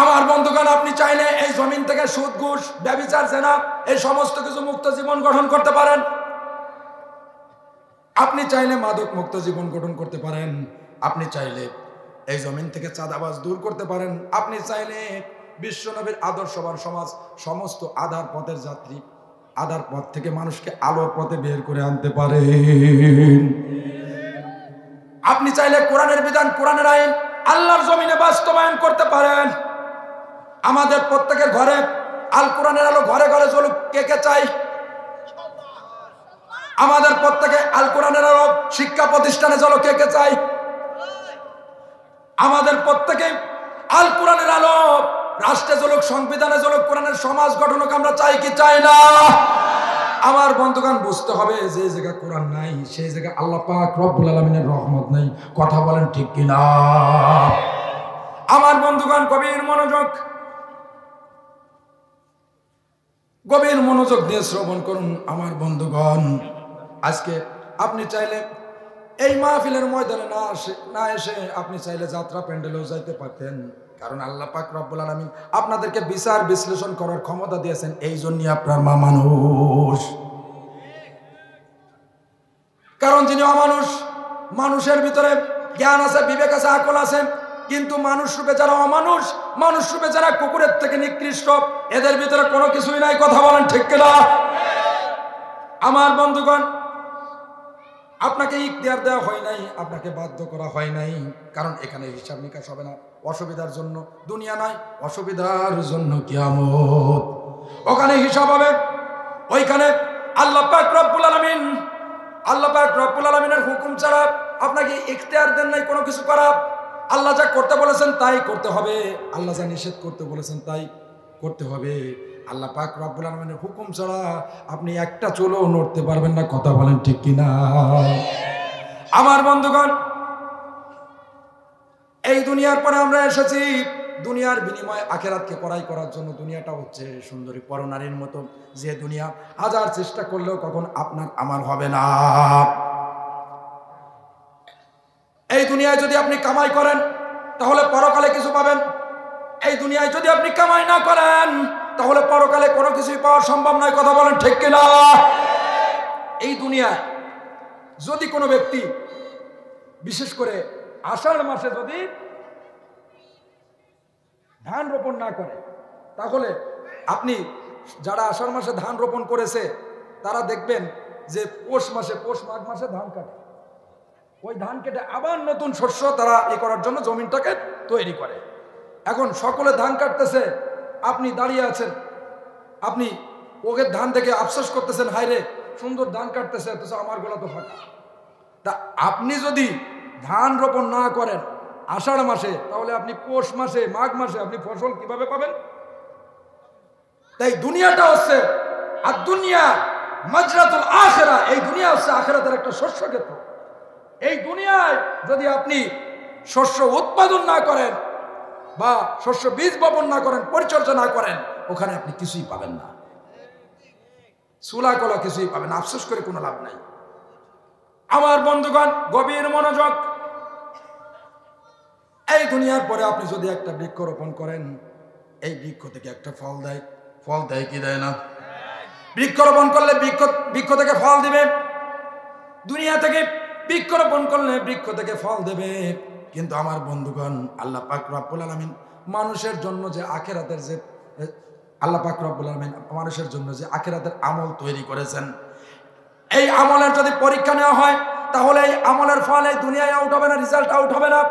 আমার বন্ধুগণ, আপনি চাইলে এই জমিন থেকে সুদ, ঘুষ, ব্যভিচার, জেনা এই সমস্ত কিছু মুক্ত জীবন গঠন করতে পারেন। আপনি চাইলে মাদক মুক্ত জীবন গঠন করতে পারেন। আপনি চাইলে এই জমিন থেকে চাঁদাবাজ দূর করতে পারেন। আপনি চাইলে বিশ্বনবীর আদর্শবান সমাজ, সমস্ত আধার পথের যাত্রী, আধার পথ থেকে মানুষকে আলোর পথে বের করে আনতে পারেন। আপনি চাইলে কোরআনের বিধান, কোরআনের আইন আল্লাহর জমিনে বাস্তবায়ন করতে পারেন। আমাদের প্রত্যেকের ঘরে আল কোরআনের আলো ঘরে ঘরে জ্বলুক, কে কে চাই? আমাদের প্রত্যেকে আল কোরআনের আলো শিক্ষা প্রতিষ্ঠানে জ্বলুক, কে কে চাই? আমাদের প্রত্যেকে আল কোরআনের আলো রাষ্ট্রে জ্বলুক, সংবিধানে জ্বলুক, কোরআনের সমাজ গঠনকে আমরা চাই কি চাই না? আমার বন্ধুগণ, বুঝতে হবে যে জায়গায় কোরআন নাই সেই জায়গায় আল্লাহ পাক রব্বুল আলামিনের রহমত নাই। কথা বলেন ঠিক কিনা? আমার বন্ধুগণ, গভীর মনোযোগ, গভীর মনোযোগ দিয়ে শ্রবণ করুন। আমার বন্ধুগণ, আজকে আপনি চাইলে এই মাহফিলের ময়দানে না এসে আপনি চাইলে যাত্রা প্যান্ডেলেও যাইতে পারতেন, কারণ আল্লাহ পাক রব্বুল আলামিন আপনাদেরকে বিচার বিশ্লেষণ করার ক্ষমতা দিয়েছেন। এই জন্যই আপনার মা মানুষ। কারণ যিনি অমানুষ, মানুষের ভিতরে জ্ঞান আছে, বিবেক আছে, আকল আছে, কিন্তু মানুষ রূপে যারা অমানুষ, মানুষ রূপে যারা কুকুরের থেকে নিকৃষ্ট, এদের ভিতরে কোনো কিছুই নাই। কথা বলেন ঠিক কিনা? আমার বন্ধুগণ, আপনাকে ইখতিয়ার দেওয়া হয় নাই, আপনাকে বাধ্য করা হয় নাই, কারণ এখানে হিসাব নিকাশ হবে না। অসুবিধার জন্য দুনিয়া নয়, অসুবিধার জন্য কিয়ামত। ওখানে হিসাব হবে। ওইখানে আল্লাহ পাক রব্বুল আলামিন, আল্লাহ পাক রব্বুল আলামিনের হুকুম ছাড়া আপনাকে ইখতিয়ার দেন নাই কোনো কিছু করা। আল্লাহ যা করতে বলেছেন তাই করতে হবে, আল্লাহ যা নিষেধ করতে বলেছেন তাই করতে হবে। আল্লাহ পাক রব্বুল আলামিনের হুকুম ছাড়া আপনি একটা চুলও নড়তে পারবেন না। কথা বলেন ঠিক কিনা? আমার বন্ধুগণ, এই দুনিয়ার পরে আমরা এসেছি দুনিয়ার বিনিময়ে আখিরাতকে পড়াই করার জন্য। দুনিয়াটা হচ্ছে সুন্দরী পরনারীর মতো, যে দুনিয়া হাজার চেষ্টা করলেও কখন আপনার আমার হবে না। এই দুনিয়ায় যদি আপনি কামাই করেন তাহলে পরকালে কিছু পাবেন। এই দুনিয়ায় যদি আপনি কামাই না করেন তাহলে পরকালে কোনো কিছুই পাওয়া সম্ভব নয়। কথা বলেন ঠিক কিনা? এই দুনিয়ায় যদি কোনো ব্যক্তি বিশেষ করে আষাঢ় মাসে যদি ধান রোপণ না করে, তাহলে আপনি যারা আষাঢ় মাসে ধান রোপণ করেছে তারা দেখবেন যে পৌষ মাসে, পৌষ মাঘ মাসে ধান কাটে। ওই ধান কেটে আবার নতুন শস্য তারা করার জন্য জমিনটাকে তৈরি করে। এখন সকলে ধান কাটতেছে, আপনি দাঁড়িয়ে আছেন, আপনি ওকে ধান দেখে আফসোস করতেছেন, হায় রে সুন্দর ধান কাটতেছে, অথচ আমার গলা তো ফাঁকা। তা আপনি যদি ধান রোপণ না করেন আষাঢ় মাসে, তাহলে আপনি পৌষ মাসে, মাঘ মাসে আপনি ফসল কিভাবে পাবেন? তাই দুনিয়াটা হচ্ছে আর দুনিয়া মাজরাতুল আখিরা, এই দুনিয়া হচ্ছে আখিরাতের একটা শস্য ক্ষেত্র। এই দুনিয়ায় যদি আপনি শস্য উৎপাদন না করেন বা শস্য বীজ বপন না করেন, পরিচর্যা না করেন, ওখানে আপনি কিছুই পাবেন না, চুলা কলা কিছুই পাবেন। আফসোস করে কোনো লাভ নাই। আমার বন্ধুগণ, গভীর মনোযোগ। এই দুনিয়ার পরে আপনি যদি একটা বৃক্ষ রোপণ করেন, এই বৃক্ষ থেকে একটা ফল দেয়। ফল দেয় কি দেয় না? বৃক্ষ রোপণ করলে বৃক্ষ থেকে ফল দিবে। দুনিয়া থেকে বৃক্ষ রোপণ করলে বৃক্ষ থেকে ফল দেবে। কিন্তু আমার বন্ধুগণ, আল্লাহ পাক রব্বুল আলামিন মানুষের জন্য যে আখিরাতের যে আল্লাহ পাক রব্বুল আলামিন মানুষের জন্য যে আখিরাতের আমল তৈরি করেছেন, এই আমলের যদি পরীক্ষা নেওয়া হয় তাহলে এই আমলের ফল এই দুনিয়ায় আউট হবে না, রেজাল্ট আউট হবে না।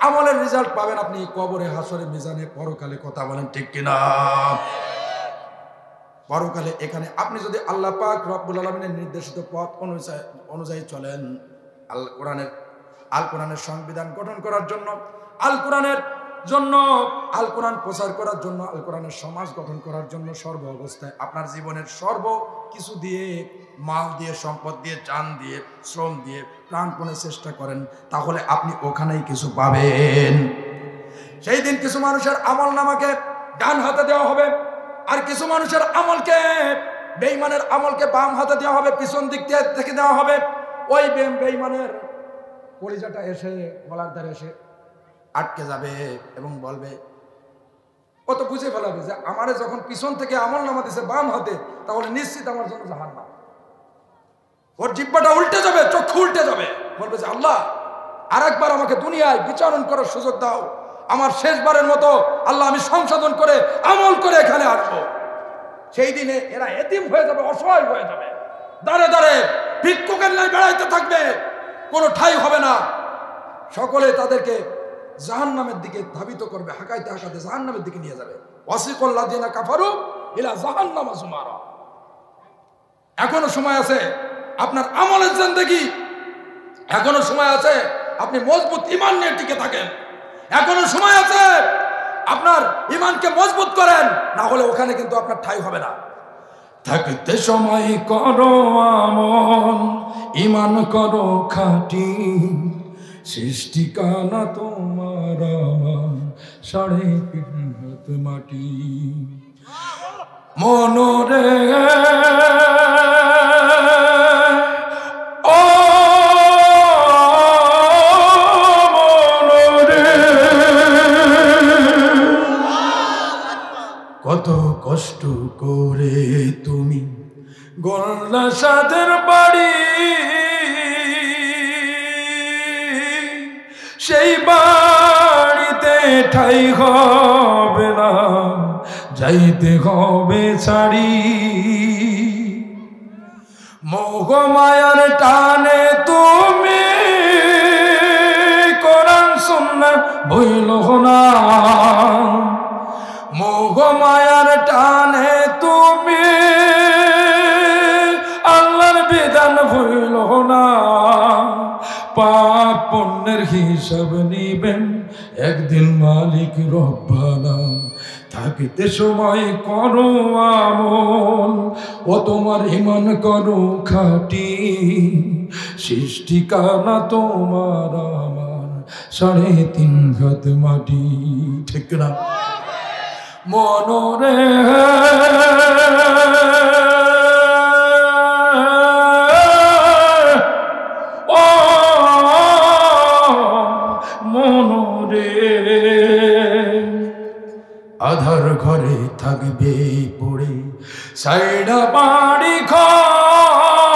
আমলের রেজাল্ট পাবেন আপনি কবরে, হাসরে, মিজানে, পরকালে। কথা বলেন ঠিক কিনা? পরকালে এখানে আপনি যদি আল্লাহ পাক রব্বুল আলামিনের নির্দেশিত পথ অনুযায়ী চলেন, আল কোরআনের সংবিধান গঠন করার জন্য, আল কোরআন প্রচার করার জন্য, আল কোরআনের সমাজ গঠন করার জন্য, সর্ব অবস্থায় আপনার জীবনের কিছু দিয়ে, মাল দিয়ে, সম্পদ দিয়ে, জান দিয়ে, শ্রম দিয়ে, প্রাণপণে চেষ্টা করেন, তাহলে আপনি ওখানেই কিছু পাবেন। সেই দিন কিছু মানুষের আমল নামাকে ডান হাতে দেওয়া হবে, আর কিছু মানুষের আমলকে, বেঈমানের আমলকে বাম হাতে দেওয়া হবে, পিছন দিক থেকে দেওয়া হবে। ওই বেঈমানের কলিজাটা এসে গলার ধারে এসে আটকে যাবে এবং বলবে, ও তো বুঝে ফেলাবে যে আমারে যখন পিছন থেকে আমল নামা দিছে বাম হাতে, তাহলে নিশ্চিত আমার জন্য জাহান্নাম। ওর জিহ্বাটা উল্টে যাবে, চক্ষু উল্টে যাবে, বলবে যে আল্লাহ আরেকবার আমাকে দুনিয়ায় বিচারণ করার সুযোগ দাও, আমার শেষবারের মতো আল্লাহ আমি সংশোধন করে আমল করে এখানে আসবো। সেই দিনে এরা এতিম হয়ে যাবে, অসহায় হয়ে যাবে, দাঁড়ে দাঁড়ে ভিক্ষুকের ন্যায় বেড়াইতে থাকবে, কোনো ঠাঁই হবে না। সকলে তাদেরকে জাহান্নামের দিকে ধাবিত করবে, হাঁকাইতে হাঁকাতে জাহান্নামের দিকে নিয়ে যাবে। ওয়াসিকুল্লাযিনা কাফারু ইলা জাহান্নামা যুমারা। এখনো সময় আছে আপনার আমলের জিন্দেগি, এখনো সময় আছে আপনি মজবুত ঈমান নিয়ে টিকে থাকেন, এখনো সময় আছে আপনার ঈমানকে মজবুত করেন, না হলে ওখানে কিন্তু আপনার ঠাঁই হবে না। থাকতে সময় করো আমল, ঈমান করো খাঁটি, সৃষ্টিকানা তোমার আমার 3.5 হাত মাটি। মনরে ও মনরে, কত কষ্ট করে তুমি গড়লা সাদের বাড়ি, সেই বাড়িতে ঠাই হবে না, যাইতে হবে ছাড়ি। মোহ মায়ার টানে তুমি কোরআন সুন্নাহ ভুইলো না, মোহ মায়ার টানে তুমি আল্লাহর বিধান ভুইলো না। পাপ পুণ্যের হিসাব নিবেন একদিন মালিক রব্বানা। থাকিতে সময় করো আমল, ও তোমার ঈমান করো খাঁটি, সৃষ্টিকানা তোমার আমার 3.5 হাত মাটি। ঠিক না? মনরে ও মনরে, আধার ঘরে থাকবে পড়ে সাইডা বাড়ি ঘর,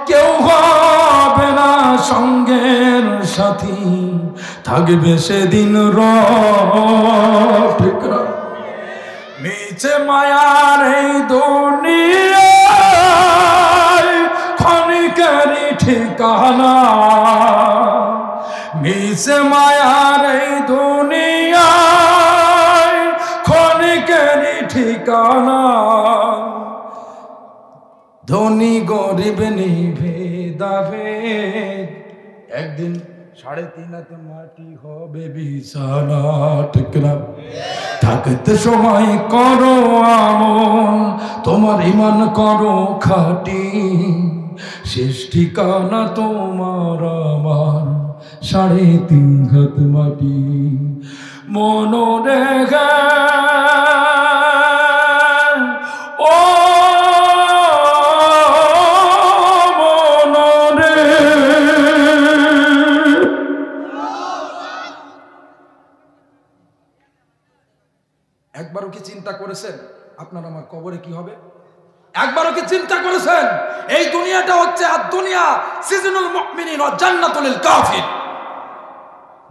কেউ হবে না সঙ্গের সাথী, থাকবে সেদিন মিছে মায়ার এই দুনিয়ায় ক্ষণিকেরই ঠিকানা, মিছে মায়ার এই দুনিয়ায় ক্ষণিকেরই ঠিকানা। ধনী গরিব নিভেদাভেদ, একদিন 3.5 হাত মাটি হবে বিছানা। ঠিক না? থাকতে সময় করো আমল, তোমার ঈমান করো খাঁটি, সৃষ্টিকানা তোমার আমার 3.5 হাত মাটি। মনরে ও মনরে, একবারও কি চিন্তা করেছেন আপনার আমার কবরে কি হবে? একবারও কি চিন্তা করেছেন এই দুনিয়াটা হচ্ছে আর দুনিয়া সিজনুল মুমিনিন ওয়া জান্নাতুল লিল কাফির।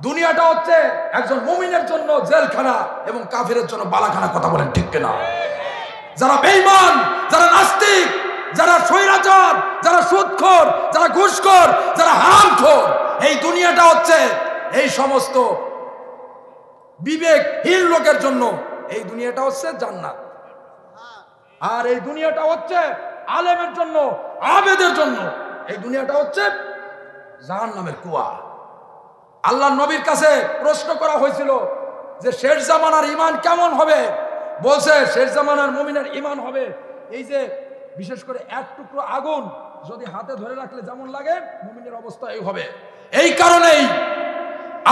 দুনিয়াটা হচ্ছে একজন মুমিনের জন্য জেলখানা এবং কাফিরের জন্য বালাখানা। কথা বলেন ঠিক কিনা? যারা বেঈমান, যারা নাস্তিক, যারা স্বৈরাচার, যারা সুদখোর, যারা ঘুষখোর, যারা হারামখোর, এই দুনিয়াটা হচ্ছে এই সমস্ত বিবেকহীন লোকের জন্য এই দুনিয়াটা হচ্ছে জান্নাত, আর এই দুনিয়াটা হচ্ছে আলেমের জন্য, আবেদের জন্য এই দুনিয়াটা হচ্ছে জাহান্নামের কুয়া। আল্লাহর নবীর কাছে প্রশ্ন করা হয়েছিল যে শেষ জামানার ঈমান কেমন হবে? বলছে শেষ জামানার মুমিনের ঈমান হবে এই যে বিশেষ করে এক টুকরো আগুন যদি হাতে ধরে রাখলে যেমন লাগে, মুমিনের অবস্থা এই হবে। এই কারণেই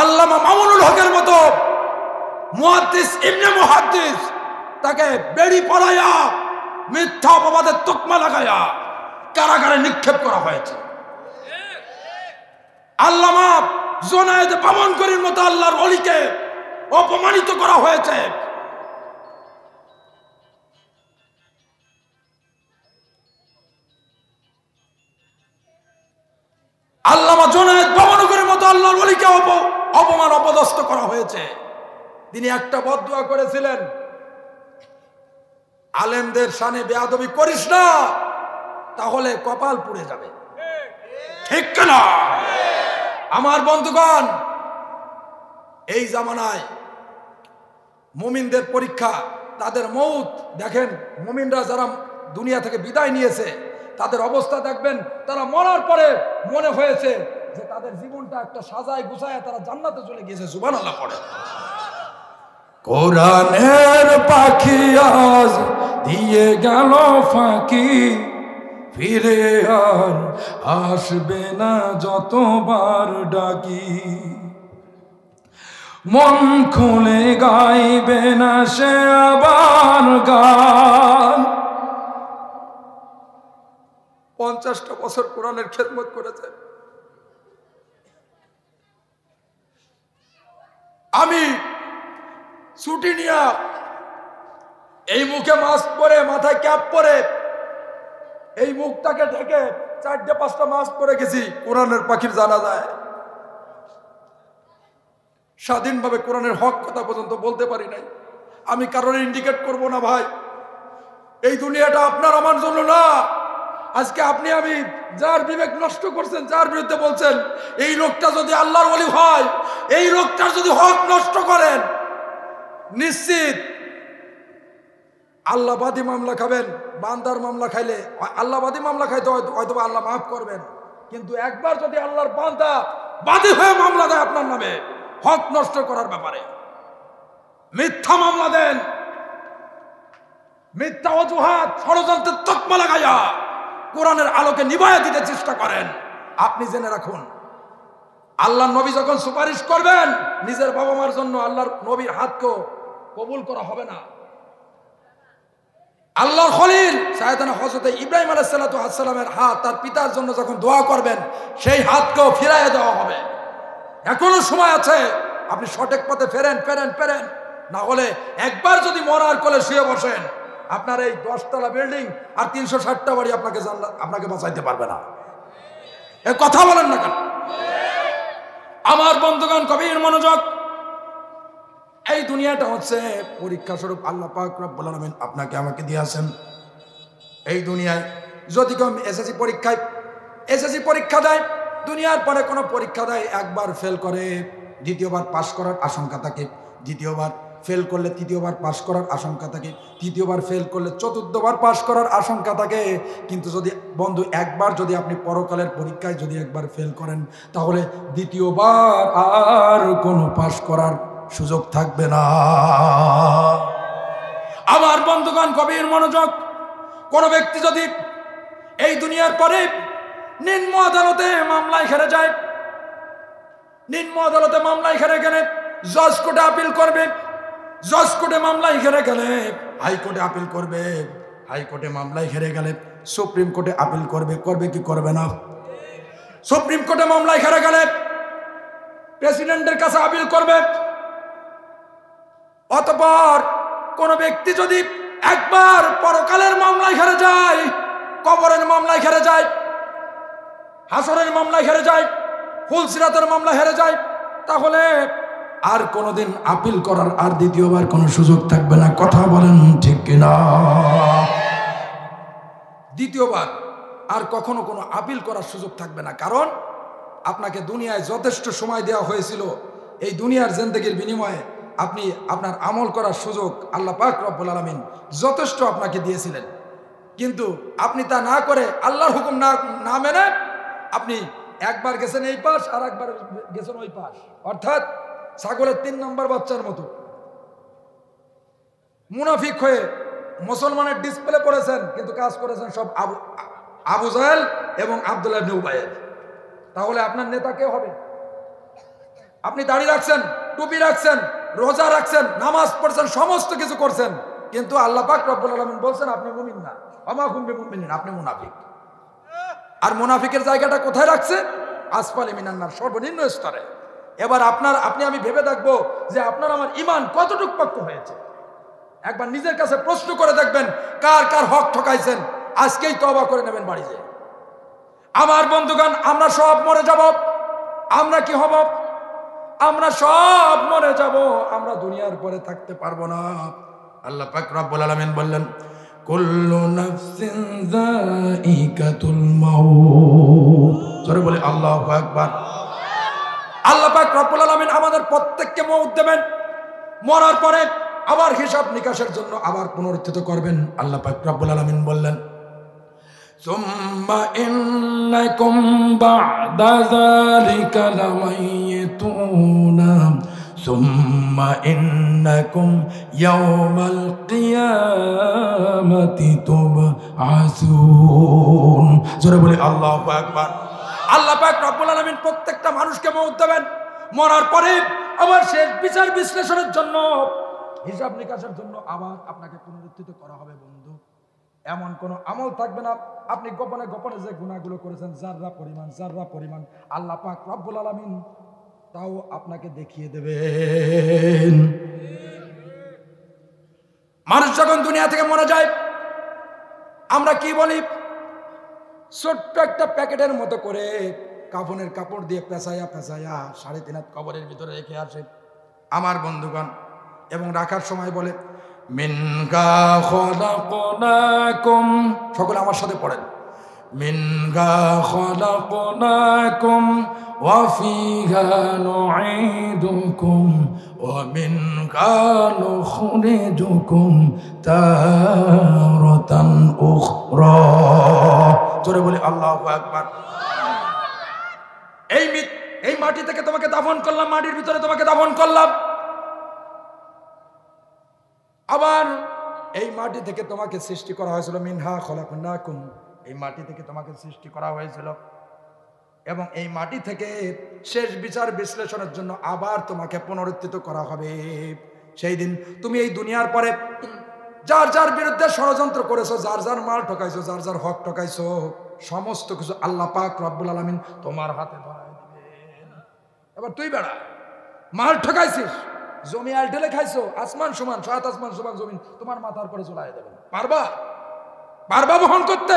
আল্লামা মামুনুল হকের মতো মুহাদ্দিস ইবনে মুহাদ্দিস তাকে বেড়ি পরাইয়া মিথ্যা অপবাদের তকমা লাগাইয়া কারাগারে নিক্ষেপ করা হয়েছে। আল্লামা জুনায়েদ বামনগরীর মতো আল্লাহর ওলিকে অপমানিত করা হয়েছে। আল্লামা জুনায়েদ বামনগরীর মতো আল্লাহর ওলিকে অপমান অপদস্থ করা হয়েছে। তিনি একটা বদদুয়া করেছিলেন, আলেমদের শানে বেয়াদবি করিস না, তাহলে কপাল পুড়ে যাবে। ঠিক না? আমার বন্ধুগণ, এই জামানায় মুমিনদের পরীক্ষা, তাদের মউত দেখেন। মুমিনরা যারা দুনিয়া থেকে বিদায় নিয়েছে তাদের অবস্থা দেখবেন, তারা মরার পরে মনে হয়েছে যে তাদের জীবনটা একটা সাজায় গুছায় তারা জান্নাতে চলে গিয়েছে। সুবহানাল্লাহ পড়ে। কোরআনের পাখি আজ দিয়ে গেল ফাঁকি, ফিরে আর আসবে না যতবার ডাকি, মন খুলে গাইবে না সে আবার গান। 50টা বছর কোরআনের খেদমত করেছে। আমি ছুটি নিয়া এই মুখে মাস্ক পরে, মাথায় ক্যাপ পরে, এই মুখটাকে ঢেকে 4-5টা মাস্ক পরে গেছি কোরআনের পাখির জানাজায়। স্বাধীনভাবে কোরআনের হক কথা পর্যন্ত বলতে পারি নাই। আমি কারোর ইন্ডিকেট করব না ভাই, এই দুনিয়াটা আপনার আমার জন্য না। আজকে আপনি আমি যার বিবেক নষ্ট করছেন, যার বিরুদ্ধে বলছেন, এই লোকটা যদি আল্লাহর ওলি হয়, এই লোকটার যদি হক নষ্ট করেন, নিশ্চিত আল্লাহবাদী মামলা খাবেন। বান্দার মামলা খাইলে, আল্লাহবাদী মামলা খাইতে হয়তো আল্লাহ মাফ করবেন, কিন্তু একবার যদি আল্লাহর বান্দা বাদী হয়ে মামলা দেয় আপনার নামে হক নষ্ট করার ব্যাপারে, মিথ্যা মামলা দেন, মিথ্যা অজুহাত ষড়যন্ত্রের তকমা লাগাইয়া কোরআনের আলোকে নিভাইয়া দিতে চেষ্টা করেন, আপনি জেনে রাখুন আল্লাহর নবী যখন সুপারিশ করবেন নিজের বাবা মার জন্য, আল্লাহর নবীর হাতকেও কবুল করা হবে না। আল্লাহর খলিল সাইয়েদনা হযরত ইব্রাহিম আলাইহিস সালামের হাত তার পিতার জন্য যখন দোয়া করবেন, সেই হাতকেও ফিরাইয়া দেওয়া হবে। এখনো সময় আছে, আপনি সঠিক পথে ফেরেন। না হলে একবার যদি মরার কোলে শুয়ে বসেন, আপনার এই 10তলা বিল্ডিং আর 360টা বাড়ি আপনাকে বাঁচাইতে পারবে না। এ কথা বলেন না কেন? আমার বন্ধুগণ, গভীর মনোযোগ। এই দুনিয়াটা হচ্ছে পরীক্ষা স্বরূপ আল্লাহ পাক রব্বুল আলামিন আপনাকে আমাকে দিয়েছেন। এই দুনিয়ায় যদি কেউ এসএসসি পরীক্ষা দেয়, দুনিয়ার পরে কোনো পরীক্ষা দেয়, একবার ফেল করে দ্বিতীয়বার পাস করার আশঙ্কা থাকে, দ্বিতীয়বার ফেল করলে তৃতীয়বার পাস করার আশঙ্কা থাকে, তৃতীয়বার ফেল করলে চতুর্থবার পাস করার আশঙ্কা থাকে। কিন্তু যদি বন্ধু একবার যদি আপনি পরকালের পরীক্ষায় যদি একবার ফেল করেন, তাহলে দ্বিতীয়বার আর কোনো পাস করার সুযোগ থাকবে না। আমার বন্ধুগণ, গভীর মনোযোগ। কোন ব্যক্তি যদি এই দুনিয়ার পরে নিম্ন আদালতে মামলায় হেরে যায়, নিম্ন আদালতে মামলায় হেরে গেলে জজ কোর্টে আপিল করবে, জজ কোর্টে মামলায় হেরে গেলে হাইকোর্টে আপিল করবে, হাইকোর্টে মামলায় হেরে গেলে সুপ্রিম কোর্টে আপিল করবে কি করবে না? সুপ্রিম কোর্টে মামলায় হেরে গেলে প্রেসিডেন্টের কাছে আপিল করবে। অতঃপর কোন ব্যক্তি যদি একবার পরকালের মামলায় হেরে যায়, কবরের মামলায় হেরে যায়, হাসরের মামলায় হেরে যায়, ফুলসিরাতের মামলা হেরে যায়, তাহলে আর কোনোদিন আপিল করার আর দ্বিতীয়বার কোনো সুযোগ থাকবে না। কথা বলেন ঠিক কিনা? দ্বিতীয়বার আর কখনো কোনো আপিল করার সুযোগ থাকবে না। কারণ আপনাকে দুনিয়ায় যথেষ্ট সময় দেওয়া হয়েছিল, এই দুনিয়ার জিন্দেগির বিনিময়ে আপনি আপনার আমল করার সুযোগ আল্লাহ পাক রব্বুল আলামিন যথেষ্ট আপনাকে দিয়েছিলেন। কিন্তু আপনি তা না করে আল্লাহর হুকুম না মেনে আপনি একবার গেছেন এই পাশ আর একবার গেছেন ওই পাশ, অর্থাৎ ছাগলের 3 নম্বর বাচ্চার মতো। মুনাফিক হয়ে মুসলমানের ডিসপ্লে পড়েছেন, কিন্তু কাজ করেছেন সব আবু জাহেল এবং আব্দুল্লাহ ইবনে উবাইয়ের। তাহলে আপনার নেতা কে হবে? আপনি দাড়ি রাখছেন, টুপি রাখছেন, রোজা রাখছেন, নামাজ পড়ছেন, সমস্ত কিছু করছেন, কিন্তু আল্লাহ পাক রব্বুল আলামিন বলছেন আপনি মুমিন না, ওমা কুম বিমুমিনিন, আপনি মুনাফিক। আর মুনাফিকের জায়গাটা কোথায় রাখছে? আসফালে মিনান নার, সর্বনিম্ন স্তরে। এবার আপনি আমি ভেবে দেখবো যে আপনার আমার ঈমান কতটুকু পাক্ত হয়েছে। একবার নিজের কাছে প্রশ্ন করে দেখবেন কার কার হক ঠকাইছেন, আজকেই তওবা করে নেবেন বাড়ি যেয়ে। আমার বন্ধুগণ, আমরা সব মরে যাব। আমরা কি হব? আমরা সব মরে যাব, আমরা দুনিয়ার পরে থাকতে পারবো না। আল্লাহ পাক রব্বুল আলামিন বললেন কুল্লু নাফসিন যায়িকাতুল মাউত। জোরে বলে আল্লাহু আকবার। আল্লাহ পাক রব্বুল আলামিন আমাদের প্রত্যেককে মওত দেবেন, মরার পরে আবার হিসাব নিকাশের জন্য আবার পুনরুত্থিত করবেন। আল্লাহ পাক রব্বুল আলামিন বললেন সুম্মা ইন্নাকুম বা'দা যালিকা লামাইতুনা সুম্মা ইন্নাকুম ইয়াওমাল কিয়ামাতি তুবআসুন। জোরে বলে আল্লাহু আকবার। আল্লাহ পাক রব্বুল আলামিন প্রত্যেকটা মানুষকে মওত দেবেন, মরার পরে আবার শেষ বিচার বিশ্লেষণের জন্য, হিসাব নিকাশের জন্য আবার আপনাকে পুনরুত্থিত করা হবে। বন্ধু, এমন কোন আমল থাকবে না আপনি গোপনে গোপনে যে গুনাহগুলো করেছেন জাররা পরিমাণ আল্লাহ পাক রব্বুল আলামিন তাও আপনাকে দেখিয়ে দেবেন। মানুষ যখন দুনিয়া থেকে মরে যায়, আমরা কি বলি? ছোট্ট একটা প্যাকেটের মতো করে কাফনের কাপড় দিয়ে পেঁচাইয়া 3.5 হাত কবরের ভিতরে রেখে আসে আমার বন্ধুগণ, এবং রাখার সময় বলে মিনকা খলাকনাকুম। সকলে আমার সাথে পড়েন, মিনকা খলাকনাকুম ওয়া ফিহা নুঈদুকুম ওয়া মিনকা নুখরিজুকুম তারাতান উখরা। জোরে বলি আল্লাহু আকবার। এই মাটি থেকে তোমাকে দাফন করলাম, মাটির ভিতরে তোমাকে দাফন করলাম, আবার এই মাটি থেকে তোমাকে সৃষ্টি করা হয়েছিল। মিনহা খলাকনাকুম, এই মাটি থেকে তোমাকে সৃষ্টি করা হয়েছিল, এবং এই মাটি থেকে শেষ বিচার বিশ্লেষণের জন্য আবার তোমাকে পুনরুত্থিত করা হবে। সেই দিন তুমি এই দুনিয়ার পরে যার যার বিরুদ্ধে ষড়যন্ত্র করেছো, যার যার মাল ঠকাইছো, যার যার হক ঠকাইছো, সমস্ত কিছু আল্লাহ পাক রব্বুল আলামিন তোমার হাতে ধরায় দিবেন। এবার তুই বেড়া মাল ঠকাইছিস, জমি আলটেলে খাইছো, আসমান সমান, 7 আসমান সমান জমি তোমার মাথার পরে চলাই দেবেন। পারবা বহন করতে?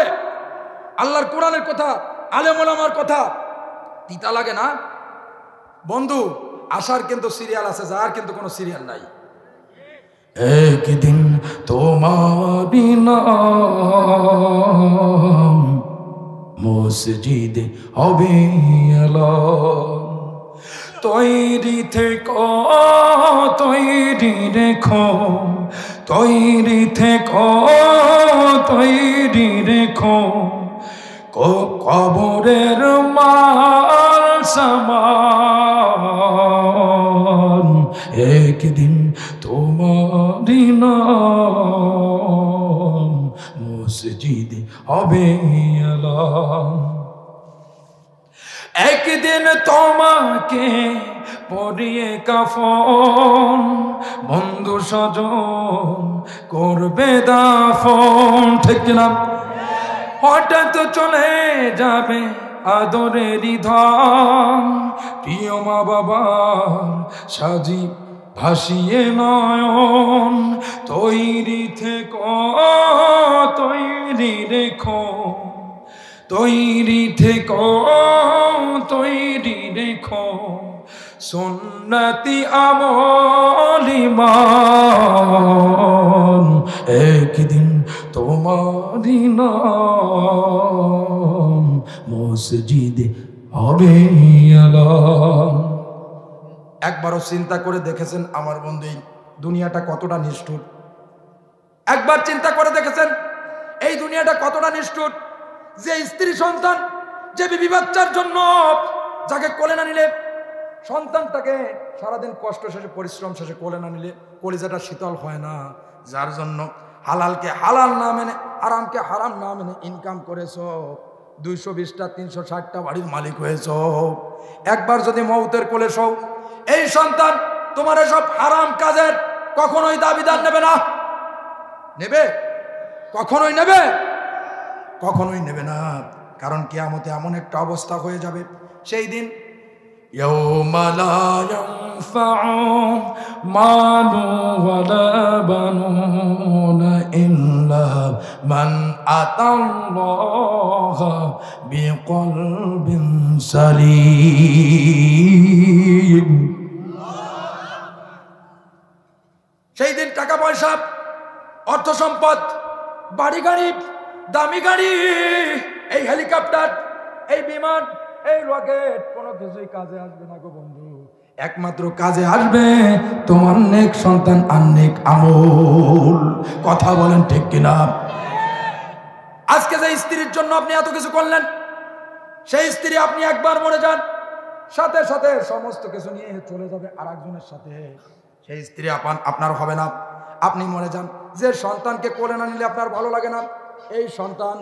আল্লাহর কোরআনের কথা, আলেম ওলামার কথা তিতা লাগে না? বন্ধু, আসার কিন্তু সিরিয়াল আছে, যার কিন্তু কোনো সিরিয়াল নাই। একদিন তোমারি নাম মসজিদে হবে এলান। তৈরি থেকো, তৈরি রেখো, তৈরি থেকো, তৈরি রেখো, কবরের মাল সামান। একদিন তোমারি নাম মসজিদে হবে এলান। একদিন তোমাকে পরিয়ে কাফন, বন্ধু স্বজন করবে দাফন। ঠিক না? হঠাৎ চলে যাবে আদরেরই ধন, প্রিয় মা বাবার সাজি ভাসিয়ে নয়ন। তৈরি থেকো, তৈরি রেখো, তৈরি থেকো, তৈরি রেখো, সুন্নতি আমল ঈমান। একদিন তোমারি নাম মসজিদে হবে এলান। একবারও চিন্তা করে দেখেছেন আমার বন্ধু এই দুনিয়াটা কতটা নিষ্ঠুর? একবার চিন্তা করে দেখেছেন এই দুনিয়াটা কতটা নিষ্ঠুর? যে স্ত্রী সন্তান, যে বিবি বাচ্চার জন্য যাকে কোলে না নিলে, সন্তানটাকে সারাদিন কষ্ট শেষে পরিশ্রম শেষে কোলে না নিলে কলিজাটা শীতল হয় না, যার জন্য হালালকে হালাল না মেনে হারামকে হারাম না মেনে ইনকাম করেছো, 220টা 360টা বাড়ির মালিক হয়েছো, একবার যদি মৌতের কোলে শোও, এই সন্তান তোমার এসব হারাম কাজের কখনোই দাবিদার নেবে না। নেবে? কখনোই নেবে? কখনোই নেবে না। কারণ কিয়ামতে এমন একটা অবস্থা হয়ে যাবে, সেই দিন ইয়াউমা লা ইয়ানফাউ মালু ওয়ালা বানুনা ইল্লা মান আতাল্লাহা বিকলবিন সালিম। সেই দিন টাকা পয়সা, অর্থ সম্পদ, বাড়ি গাড়ি, দামি গাড়ি, এই হেলিকপ্টার, এই বিমান, এই রকেট কোনো কিছুই কাজে আসবে না গো বন্ধু। একমাত্র কাজে আসবে তোমার নেক সন্তান আর নেক আমল। কথা বলেন ঠিক কিনা? আজকে যে স্ত্রীর জন্য আপনি এত কিছু করলেন, সেই স্ত্রী আপনি একবার মরে যান, সাথে সাথে সমস্ত কিছু নিয়ে চলে যাবে আরেকজনের সাথে। সেই স্ত্রী আপনার হবে না। আপনি মরে যান, যে সন্তানকে কোলে না নিলে আপনার ভালো লাগে না, এই সন্তান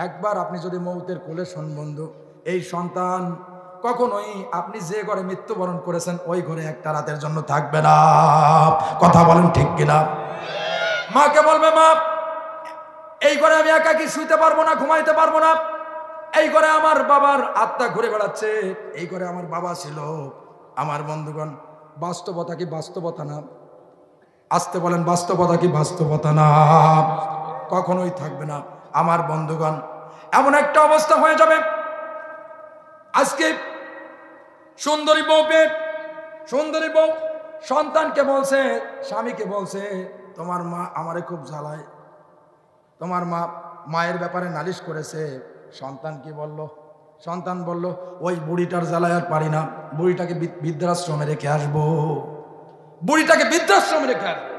একবার আপনি যদি মৌতের কোলে শোন বন্ধু, এই সন্তান কখনোই আপনি যে ঘরে মৃত্যুবরণ করেছেন ওই ঘরে একটা রাতের জন্য থাকবে না। কথা বলেন ঠিক কিনা? মাকে বলবে, মা এই ঘরে আমি একাকি শুইতে পারবো না, ঘুমাইতে পারবো না, এই ঘরে আমার বাবার আত্মা ঘুরে বেড়াচ্ছে, এই ঘরে আমার বাবা ছিল। আমার বন্ধুগণ, বাস্তবতা কি বাস্তবতা না? আসতে বলেন, বাস্তবতা কি বাস্তবতা না? কখনোই থাকবে না। আমার বন্ধুগণ, এমন একটা অবস্থা হয়ে যাবে, আজকে সুন্দরী বউ পেয়ে, সুন্দরী বউ সন্তানকে বলছে, স্বামীকে বলছে, তোমার মা আমারে খুব জ্বালায়, তোমার মা মায়ের ব্যাপারে নালিশ করেছে। সন্তান কি বলল? সন্তান বলল, ওই বুড়িটার জ্বালায় আর পারি না, বুড়িটাকে বৃদ্ধাশ্রমে রেখে আসবো, বুড়িটাকে বৃদ্ধাশ্রমে রেখে আসবো,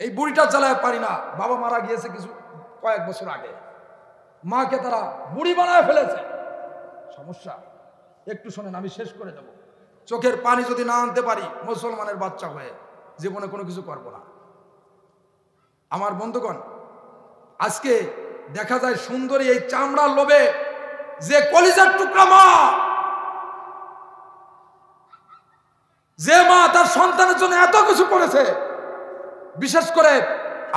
এই বুড়িটার জ্বালায় পারি না। বাবা মারা গিয়েছে কিছু কয়েক বছর আগে, মাকে তারা বুড়ি বানায় ফেলেছে। সমস্যা একটু শোনেন, আমি শেষ করে দেব। চোখের পানি যদি না আনতে পারি মুসলমানের বাচ্চা হয়ে, জীবনে কোনো কিছু করব না। আমার বন্ধুগণ, আজকে দেখা যায় সুন্দরী এই চামড়ার লোভে যে কলিজার টুকরা মা, যে মা তার সন্তানের জন্য এত কিছু করেছে, বিশেষ করে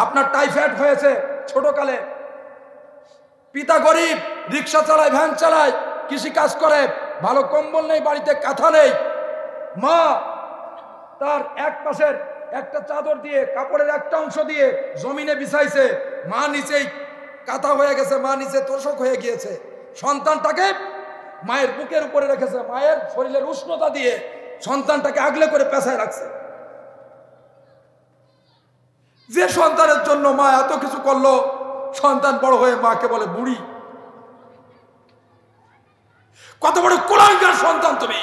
আপনার টাইফয়েড হয়েছে ছোটকালে, পিতা গরিব, রিক্সা চালায়, ভ্যান চালায়, কৃষি কাজ করে, ভালো কম্বল নেই, বাড়িতে কাঁথা নেই, মা তার এক পাশের একটা চাদর দিয়ে, কাপড়ের একটা অংশ দিয়ে জমিনে বিছাইছে, মা নিচেই কাঁথা হয়ে গেছে, মা নিচে তোষক হয়ে গিয়েছে, সন্তানটাকে মায়ের বুকের উপরে রেখেছে, মায়ের শরীরের উষ্ণতা দিয়ে সন্তানটাকে আগলে করে পেছায় রাখছে। যে সন্তানের জন্য মা এত কিছু করলো, সন্তান বড় হয়ে মাকে বলে বুড়ি। কত বড় কুলাঙ্গার সন্তান তুমি!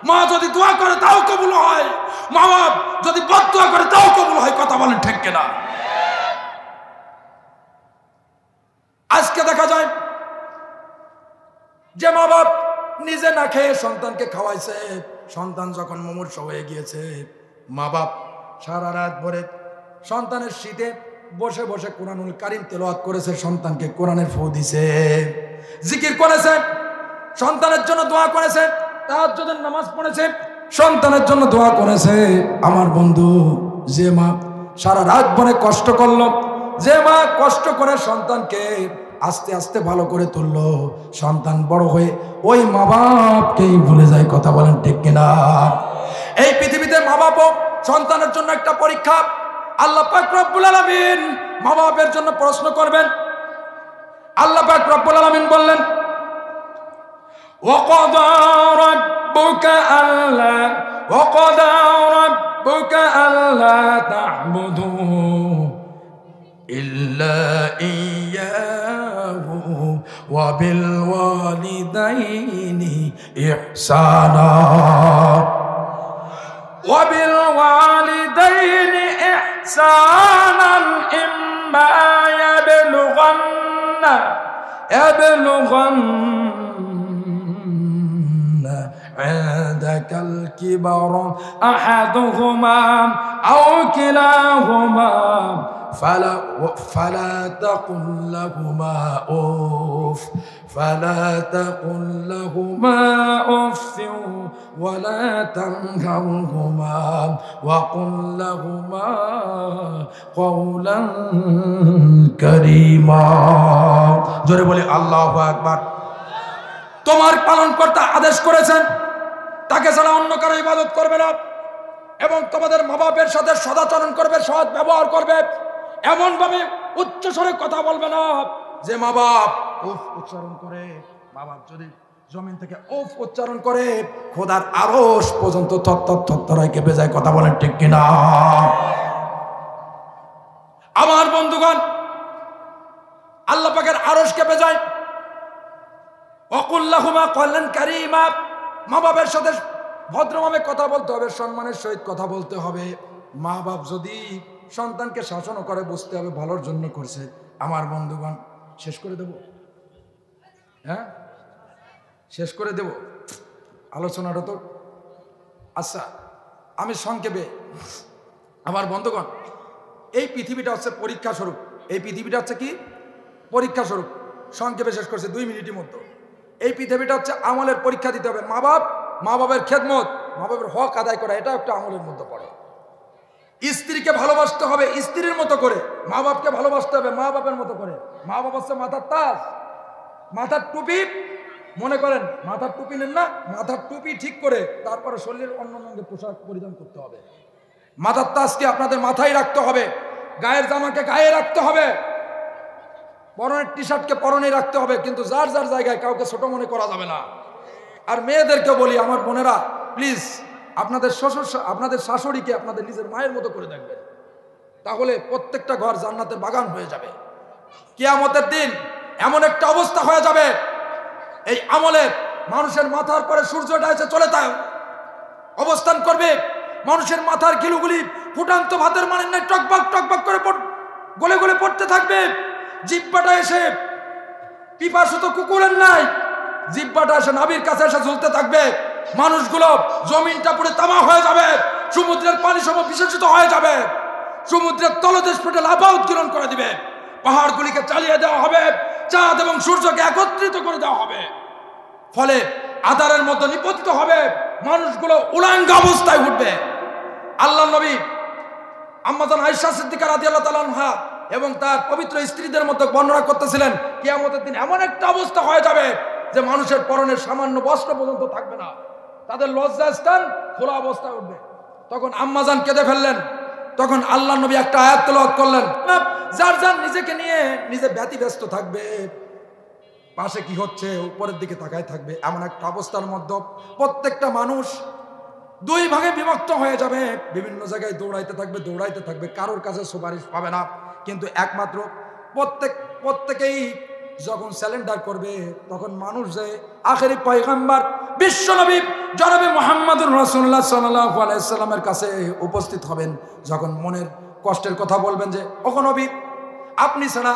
মা যদি দোয়া করে তাও কবুল হয়, মা বাপ যদি বদদোয়া করে তাও কবুল হয়। কথা বলেন ঠিক কিনা? আজকে দেখা যায় যে মা বাপ নিজে না খেয়ে সন্তানকে খাওয়াইছে, সন্তান যখন মুমূর্ষ হয়ে গিয়েছে, মা বাপ সারা রাত ভরে সন্তানের শীতে বসে বসে কোরআনুল কারীম তেলাওয়াত করেছে, সন্তানকে কোরআনের ফু দিছে, জিকির করেছে, সন্তানের জন্য দোয়া করেছে, তাহাজ্জুদের নামাজ পড়েছে, সন্তানের জন্য দোয়া করেছে। আমার বন্ধু, যে মা সারা রাত ভরে কষ্ট করলো, যে মা কষ্ট করে সন্তানকে আস্তে আস্তে ভালো করে তুললো, সন্তান বড় হয়ে ওই মা বাপকেই ভুলে যায়। কথা বলেন ঠিক কিনা? এই পৃথিবীতে মা বাপও সন্তানের জন্য একটা পরীক্ষা। আল্লাহ পাক রব্বুল আলামিন মা বাপের জন্য প্রশ্ন করবেন। আল্লাহ পাক রব্বুল আলামিন বললেন, وَقَضَى رَبُّكَ أَلَّا تَعْبُدُوا إِلَّا إِيَّاهُ وَبِالْوَالِدَيْنِ إِحْسَانًا إِمَّا يبلغن عندك الكبر أحدهما أو كلاهما فلا تقل لهما أوف ولا تنهرهما وقل لهما قولا كريما জোরে বলি আল্লাহু আকবার। তোমার পালনকর্তা আদেশ করেছেন তাকে ছাড়া অন্য কারো ইবাদত করবে না এবং তোমাদের মা বাপের সাথে সদাচরণ করবে, সৎ ব্যবহার করবে, এমন ভাবে উচ্চ স্বরে কথা বলবে না যে মা বাপ উফ উচ্চারণ করে, মা বাপ যদি জমিন থেকে উফ উচ্চারণ করে খোদার আরশ পর্যন্ত থরথর কেঁপে যায়। কথা বলেন ঠিক কিনা? আমার বন্ধুগণ, আল্লাহ পাকের আরশ কেঁপে যায়। ওয়াকুল্লাহুমা কওলান কারীমা, মা বাবার সাথে ভদ্রভাবে কথা বলতে হবে, সম্মানের সহিত কথা বলতে হবে। মা বাপ যদি সন্তানকে শাসন করে বুঝতে হবে ভালোর জন্য করছে। আমার বন্ধুগণ, শেষ করে দেব, হ্যাঁ শেষ করে দেব আলোচনাটা তো। আচ্ছা, আমি সংক্ষেপে, আমার বন্ধুগণ, এই পৃথিবীটা হচ্ছে পরীক্ষা স্বরূপ। এই পৃথিবীটা হচ্ছে কি? পরীক্ষা স্বরূপ। সংক্ষেপে শেষ করছে 2 মিনিটের মধ্যে। এই পৃথিবীটা হচ্ছে আমলের পরীক্ষা দিতে হবে। মা বাবার খেদমত, মা বাবার হক আদায় করা, এটা একটা আমলের মধ্যে পড়ে। স্ত্রীকে ভালোবাসতে হবে স্ত্রীর মতো করে, মা বাপকে ভালোবাসতে হবে মা বাপের মতো করে। মা বাপ হচ্ছে মাথার তাজ, মাথার টুপি। মনে করেন মাথার টুপি নেন না, মাথার টুপি ঠিক করে তারপরে শরীরের অন্য অঙ্গে পোশাক পরিধান করতে হবে। মাথার তাজকে আপনাদের মাথায় রাখতে হবে, গায়ের জামাকে গায়ে রাখতে হবে, পরনের টি শার্টকে পরনে রাখতে হবে, কিন্তু যার যার জায়গায় কাউকে ছোট মনে করা যাবে না। আর মেয়েদেরকে বলি, আমার বোনেরা প্লিজ আপনাদের শাশুড়িকে আপনাদের নিজের মায়ের মতো করে দেখবেন, তাহলে প্রত্যেকটা ঘর জান্নাতের বাগান হয়ে যাবে। কিয়ামতের দিন এমন একটা অবস্থা হয়ে যাবে, এই আমলে মানুষের মাথার পরে সূর্যটা এসে চলে অবস্থান করবে। মানুষের মাথার গিলুগুলি ফুটান্ত ভাতের মানে নাই টকবক টকবক করে গলে গলে পড়তে থাকবে। জিহ্বাটা এসে পিপাসুত কুকুরের নাই, জিহ্বাটা এসে নাভির কাছে এসে ঝুলতে থাকবে। মানুষগুলো জমিনটা পুরো তামা হয়ে যাবে, সমুদ্রের পানি সম বিশেষিত হয়ে যাবে, সমুদ্রের তলদেশ ফেটে লাভা উৎকীর্ণ করে দিবে, পাহাড়গুলিকে চালিয়ে দেওয়া হবে, চাঁদ এবং সূর্যকে একত্রিত করে দেওয়া হবে, ফলে আধারের মতো নিপতিত হবে, মানুষগুলো উলাঙ্গ অবস্থায় উঠবে। আল্লাহ নবী আম্মাজান আয়েশা সিদ্দিকা রাদিয়াল্লাহু তাআলা আনহা এবং তার পবিত্র স্ত্রীদের মতো বর্ণনা করতেছিলেন, কিয়ামতের দিন এমন একটা অবস্থা হয়ে যাবে যে মানুষের পরনের সামান্য বস্ত্র পর্যন্ত থাকবে না, তাদের লজ্জাস্থান খোলা অবস্থায় উঠবে। তখন আম্মাজান কেঁদে ফেললেন। তখন আল্লাহ নবী একটা আয়াত তেলাওয়াত করলেন, যার যার নিজেকে নিয়ে নিজে ব্যতিব্যস্ত থাকবে, পাশে কি হচ্ছে উপরের দিকে তাকায় থাকবে। এমন একটা অবস্থার মধ্যে প্রত্যেকটা মানুষ 2 ভাগে বিভক্ত হয়ে যাবে, বিভিন্ন জায়গায় দৌড়াইতে থাকবে, কারোর কাছে সুপারিশ পাবে না, কিন্তু একমাত্র প্রত্যেকেই যখন স্যালেন্ডার করবে, তখন মানুষ যে আখেরি পয়গম্বর বিশ্বনবী জনাবে মুহাম্মদুর রাসূলুল্লাহ সাল্লাল্লাহু আলাইহি সাল্লামের কাছে উপস্থিত হবেন। যখন মনের কষ্টের কথা বলবেন যে ওগো নবী, আপনি ছাড়া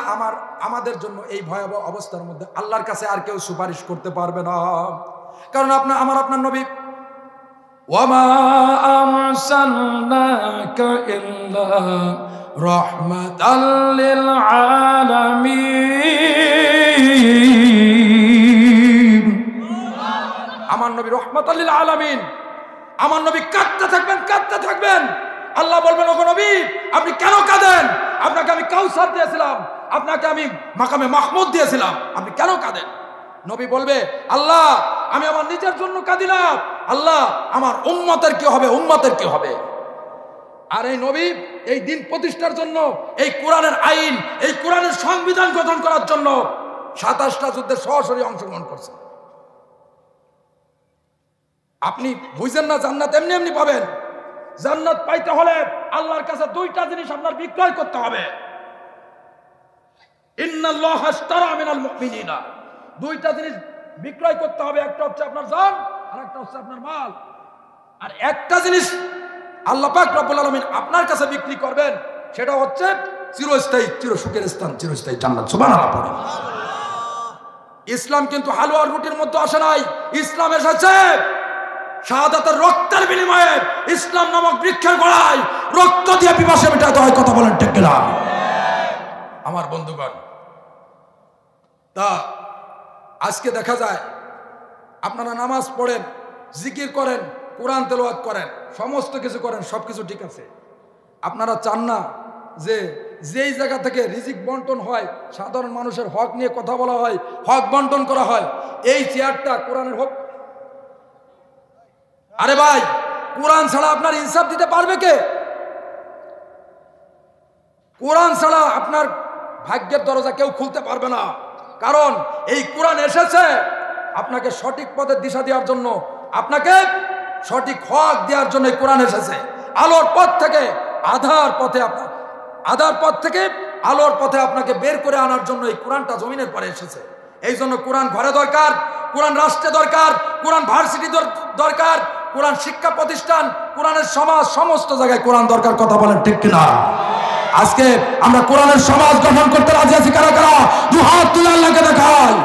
আমাদের জন্য এই ভয়াবহ অবস্থার মধ্যে আল্লাহর কাছে আর কেউ সুপারিশ করতে পারবে না, কারণ আপনার নবী ওয়ামা আরসালনাকা ইল্লা রাহমাতাল লিল আলামিন। আমার নবী রাহমাতাল লিল আলামিন। আমার নবী কাঁদতে থাকবেন। আল্লাহ বলবেন, ওগো নবী, আপনি কেন কাঁদেন? আপনাকে আমি কাউসার দিয়েছিলাম, আপনাকে আমি মাকামে মাহমুদ দিয়েছিলাম, আপনি কেন কাঁদেন? নবী বলবে, আল্লাহ, আমি আমার নিজের জন্য কাঁদি না, আল্লাহ আমার উম্মতের কি হবে। আর এই নবী এই দিন প্রতিষ্ঠার জন্য, এই কোরআনের আইন, এই কোরআনের সংবিধান গঠন করার জন্য 27টা যুদ্ধে সরাসরি অংশগ্রহণ করছে। আপনি বুঝেন না জান্নাত এমনি পাবেন। জান্নাত পাইতে হলে আল্লাহর কাছে 2টা জিনিস আপনার বিক্রয় করতে হবে। ইন্নাল্লাহা আশতারা মিনাল মুমিনিনা, 2টা জিনিস বিক্রয় করতে হবে। একটা হচ্ছে আপনার জান, আর একটা হচ্ছে আপনার মাল। আর একটা জিনিস আল্লাহ পাক রব্বুল আলামিন আপনার কাছে বিক্রি করবেন, সেটা হচ্ছে চিরস্থায়ী, চিরসুখের স্থান, চিরস্থায়ী জান্নাত। সুবহানাল্লাহ পড়েন। ইসলাম কিন্তু হালুয়ার রুটির মধ্যে আসে নাই। ইসলাম এসেছে শাহাদাতের রক্তের বিনিময়ে ইসলাম নামক বৃক্ষের গোড়ায় রক্ত দিয়ে পিপাসা মেটাতে হয়। কথা বলেন ঠিক কিনা? আমার বন্ধুগণ, তা আজকে দেখা যায় আপনারা নামাজ পড়েন, জিকির করেন, কোরআন তেলাওয়াত করেন, সমস্ত কিছু করেন, সব কিছু ঠিক আছে। আপনারা চান না যে যেই জায়গা থেকে রিজিক বন্টন হয়, সাধারণ মানুষের হক নিয়ে কথা বলা হয়, হক বন্টন করা হয়, এই চেয়ারটা কোরআনের হোক? আরে ভাই, কোরআন ছাড়া আপনার ইনসাফ দিতে পারবে কে? কোরআন ছাড়া আপনার ভাগ্যের দরজা কেউ খুলতে পারবে না। কারণ এই কোরআন এসেছে আপনাকে সঠিক পথের দিশা দেওয়ার জন্য, আপনাকে সঠিক হক দেওয়ার জন্য এই কোরআন এসেছে। আলোর পথ থেকে আধার পথ থেকে আলোর পথে আপনাকে বের করে আনার জন্য এই কোরআনটা জমিনের পরে এসেছে। এই জন্য কোরআন ঘরে দরকার, কোরআন রাষ্ট্রে দরকার, কোরআন ভার্সিটি দরকার, কোরআন শিক্ষা প্রতিষ্ঠান, কোরআনের সমাজ, সমস্ত জায়গায় কোরআন দরকার। কথা বলেন ঠিক কিনা? আজকে আমরা কোরআনের সমাজ গঠন করতে রাজি আছি। কারা কারা দুই হাত তুলে আল্লাহকে দেখায়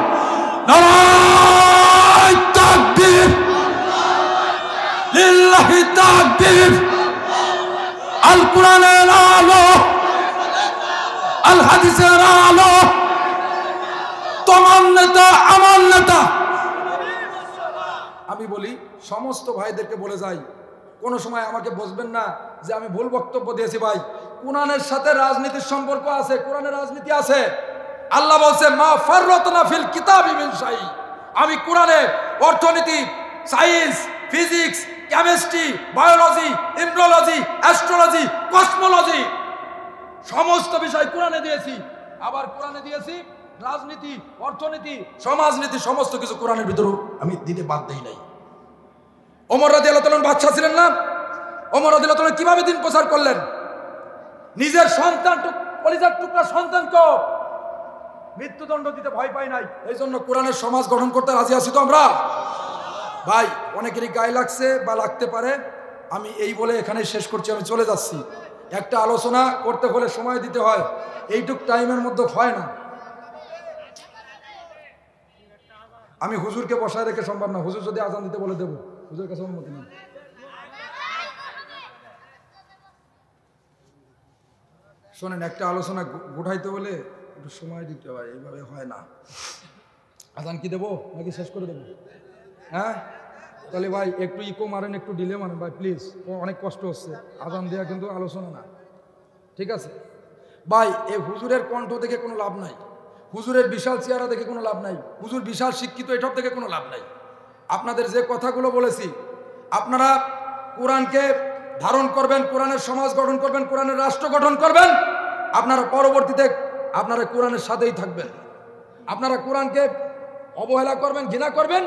নারায়ে তাকবীর, লিল্লাহি তাকবীর। আল কোরআনের আলো, আল হাদিসের আলো, তোমার নেতা আমার নেতা। আমি বলি সমস্ত ভাইদেরকে বলে যাই, কোনো সময় আমাকে বুঝবেন না যে আমি ভুল বক্তব্য দিয়েছি। ভাই, কোরআনের সাথে রাজনীতির সম্পর্ক আছে, কোরআনের রাজনীতি আছে। আল্লাহ বলছে মা ফাররাতনা ফিল কিতাবি মিন শাই। আমি কোরআনে অর্থনীতি, science, physics, chemistry, biology, embryology, astrology, cosmology সমস্ত বিষয় কোরআনে দিয়েছি। আবার কোরআনে দিয়েছি রাজনীতি, অর্থনীতি, সমাজনীতি, সমস্ত কিছু কোরআনের ভিতরে আমি দিতে বাদ দেই নাই। ওমর রাদিয়াল্লাহু তাআলা বাদশা ছিলেন না? ওমর রাদিয়াল্লাহু তাআলা কিভাবে দিন প্রচার করলেন? নিজের সন্তান, কলিজার টুকরা সন্তানকে মৃত্যুদণ্ড দিতে ভয় পাই নাই। এই জন্য কোরআনের সমাজ গঠন করতে রাজি আছি তো আমরা। ভাই, অনেকেরই গায়ে লাগছে বা লাগতে পারে, আমি এই বলে এখানে শেষ করছি, আমি চলে যাচ্ছি। একটা আলোচনা করতে হলে সময় দিতে হয়, এইটুক টাইমের মধ্যে হয় না। আমি হুজুরকে বসায় রেখে সম্ভব না। হুজুর যদি আজান দিতে বলে দেবো, হুজুরের কাছে অনুমতি নেই। শোনেন, একটা আলোচনা গুঠাইতে হলে একটু সময় দিতে হয়, এইভাবে হয় না। আজান কি দেবো নাকি শেষ করে দেবো? হ্যাঁ, তাহলে ভাই একটু ইকো মারেন, একটু ডিলে মারেন ভাই প্লিজ, অনেক কষ্ট হচ্ছে। আজান দেওয়া কিন্তু আলোচনা না, ঠিক আছে ভাই? এই হুজুরের কণ্ঠ দেখে কোনো লাভ নাই, হুজুরের বিশাল চেহারা দেখে কোনো লাভ নাই, হুজুর বিশাল শিক্ষিত, এসব দেখে কোনো লাভ নাই। আপনাদের যে কথাগুলো বলেছি, আপনারা কোরআনকে ধারণ করবেন, কোরআনের সমাজ গঠন করবেন, কোরআনের রাষ্ট্র গঠন করবেন, আপনারা পরবর্তীতে আপনারা কোরআনের সাথেই থাকবেন। আপনারা কোরআনকে অবহেলা করবেন, ঘৃণা করবেন,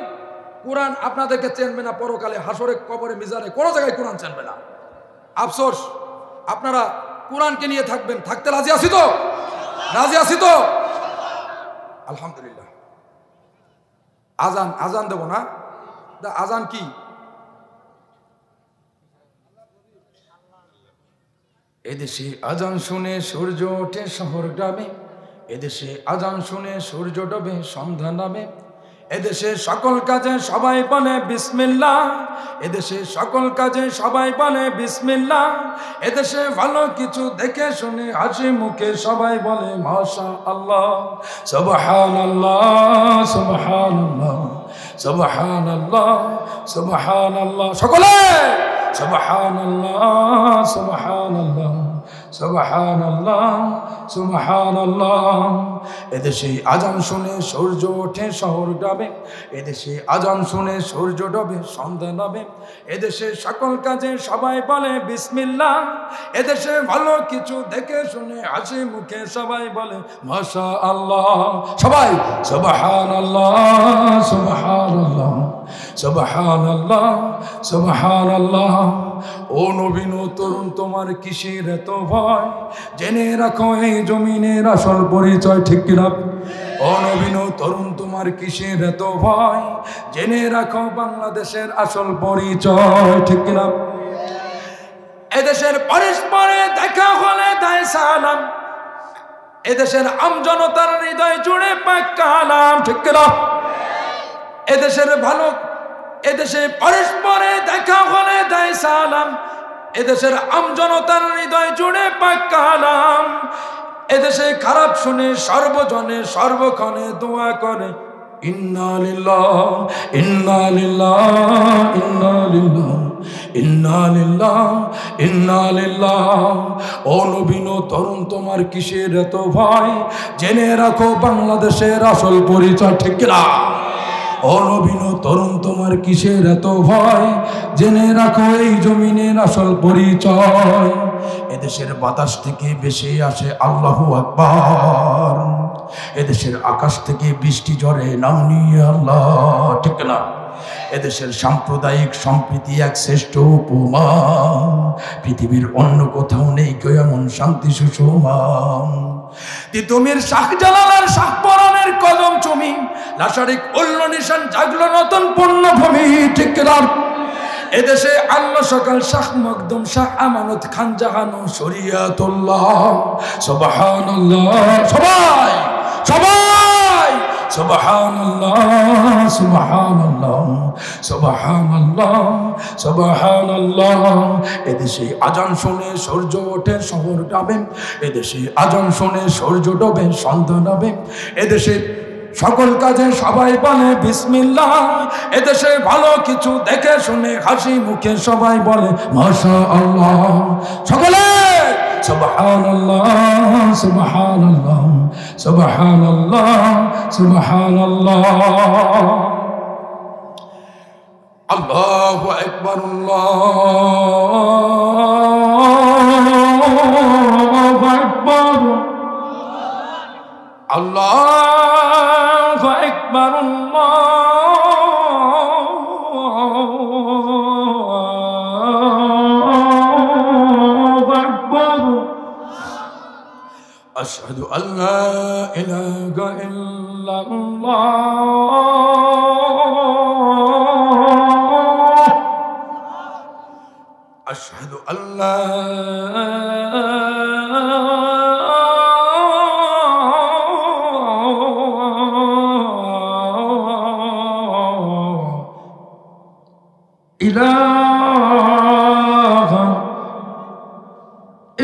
কোরআন আপনাদেরকে চেনবে না। পরকালে হাসরে, কবরে, মিজানে কোনো জায়গায় কোরআন চেনবে না। আফসোস, আপনারা কোরআনকে নিয়ে থাকবেন। থাকতে রাজি আছি তো? রাজি আছি তো? আলহামদুলিল্লাহ। আজান দেব না? আজান কি? এদেশে আজান শুনে সূর্য ওঠে শহর গ্রামে, এদেশে আজান শুনে সূর্য ডোবে সন্ধ্যা নামে, এদেশে সকল কাজে সবাই বলে বিসমিল্লাহ, এদেশে সকল কাজে সবাই বলে বিসমিল্লাহ, এদেশে ভালো কিছু দেখে শুনে হাসি মুখে সবাই বলে মাশাআল্লাহ, সুবহানাল্লাহ, সুবহানাল্লাহ, সুবহানাল্লাহ, সুবহানাল্লাহ। সকলে সুবহানাল্লাহ, সুবহানাল্লাহ, সুবহানাল্লাহ, সুবহানাল্লাহ। এদেশে আজান শুনে সূর্য ওঠে শহর গ্রামে, এদেশে আজান শুনে সূর্য ডোবে সন্ধ্যা নামে, এদেশে সকল কাজে সবাই বলে বিসমিল্লাহ, এদেশে ভালো কিছু দেখে শুনে হাসি মুখে সবাই বলে মাশাআল্লাহ। সবাই সুবহানাল্লাহ, সুবহানাল্লাহ, সুবহানাল্লাহ, সুবহানাল্লাহ। ও নবীন তরুণ, তোমার কিসের এত ভয়? জেনে রাখো এই জমিনের আসল পরিচয়, ঠিক কিনা? ও নবীন তরুণ, তোমার কিসের এত ভয়? জেনে রাখো বাংলাদেশের আসল পরিচয়, ঠিক কিনা? এদেশের পরস্পরে দেখা হলে দেয় সালাম, এদেশের আমজনতার হৃদয় জুড়ে পাক কালাম, ঠিক কিনা? এদেশের ভালো এদেশে পরস্পরে দেখা হলে দেয় সালাম, এদেশের আমজনতার হৃদয় জুড়ে পাক কালাম। এদেশে খারাপ শুনে সর্বজনে সর্বক্ষণে দোয়া করে ইন্না লিল্লাহ ইন্না লিল্লাহ ইন্না লিল্লাহ ইন্না লিল্লাহ ইন্না লিল্লাহ। ও নবীন তরুণ তোমার কিসের এত ভয়, জেনে রাখো বাংলাদেশের আসল পরিচয়, ঠিক কিনা? ও নবীন তরুণ তোমার কিসের এত ভয়, জেনে রাখো এই জমিনের আসল পরিচয়। এদেশের বাতাস থেকে বেশি আসে আল্লাহু আকবার, এদেশের আকাশ থেকে বৃষ্টি ঝরে নাম নিয়ে আল্লাহ, ঠিক না? এদেশের সাম্প্রদায়িক সম্প্রীতি এক শ্রেষ্ঠ উপমা, পৃথিবীর অন্য কোথাও নেই কেউ এমন শান্তি সুষমা। তিতুমির শাহজালালের শাহপরানের কদম চুমি, লাশারিক উল্ল নিশান জাগলো নতুন পূর্ণভূমি, ঠিক না? এদেশে আল্লাহ সকাল শাহ মকদুম শাহ আমানত খান জাহানো শরিয়াতুল্লাহ, সুবহানাল্লাহ, সবাই সবাই সুবহানাল্লাহ সুবহানাল্লাহ সুবহানাল্লাহ সুবহানাল্লাহ। এদেশে আজান শুনে সূর্য ওঠে শহর ডাবে, এদেশে আজান শুনে সূর্য ডোবে সন্ধ্যা নামে, এদেশে সকল কাজে সবাই বলে বিসমিল্লাহ, এদেশে ভালো কিছু দেখে শুনে হাসি মুখে সবাই বলে মাশাআল্লাহ। সকলে সুবহানাল্লাহ সুবহানাল্লাহ সুবহানাল্লাহ সুবহানাল্লাহ। আল্লাহু আকবার আল্লাহু আকবার আল্লাহু আকবার আল্লাহু আকবার। আশহাদু আল্লা ইলাহা ইল্লাল্লাহ, আশহাদু আল্লা ইলাহা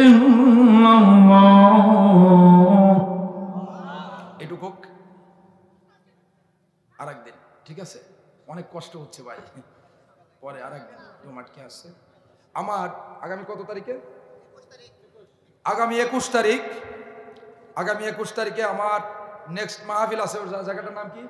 ইল্লাল্লাহ। এটুকু আরেকদিন, ঠিক আছে? অনেক কষ্ট হচ্ছে ভাই, পরে আরেকদিন একটু আটকে আসছে। আমার আগামী কত তারিখে? আগামী 21 তারিখ। আগামী 21 তারিখে আমার নেক্সট মাহফিল আছে। ওর জায়গাটার নাম কি?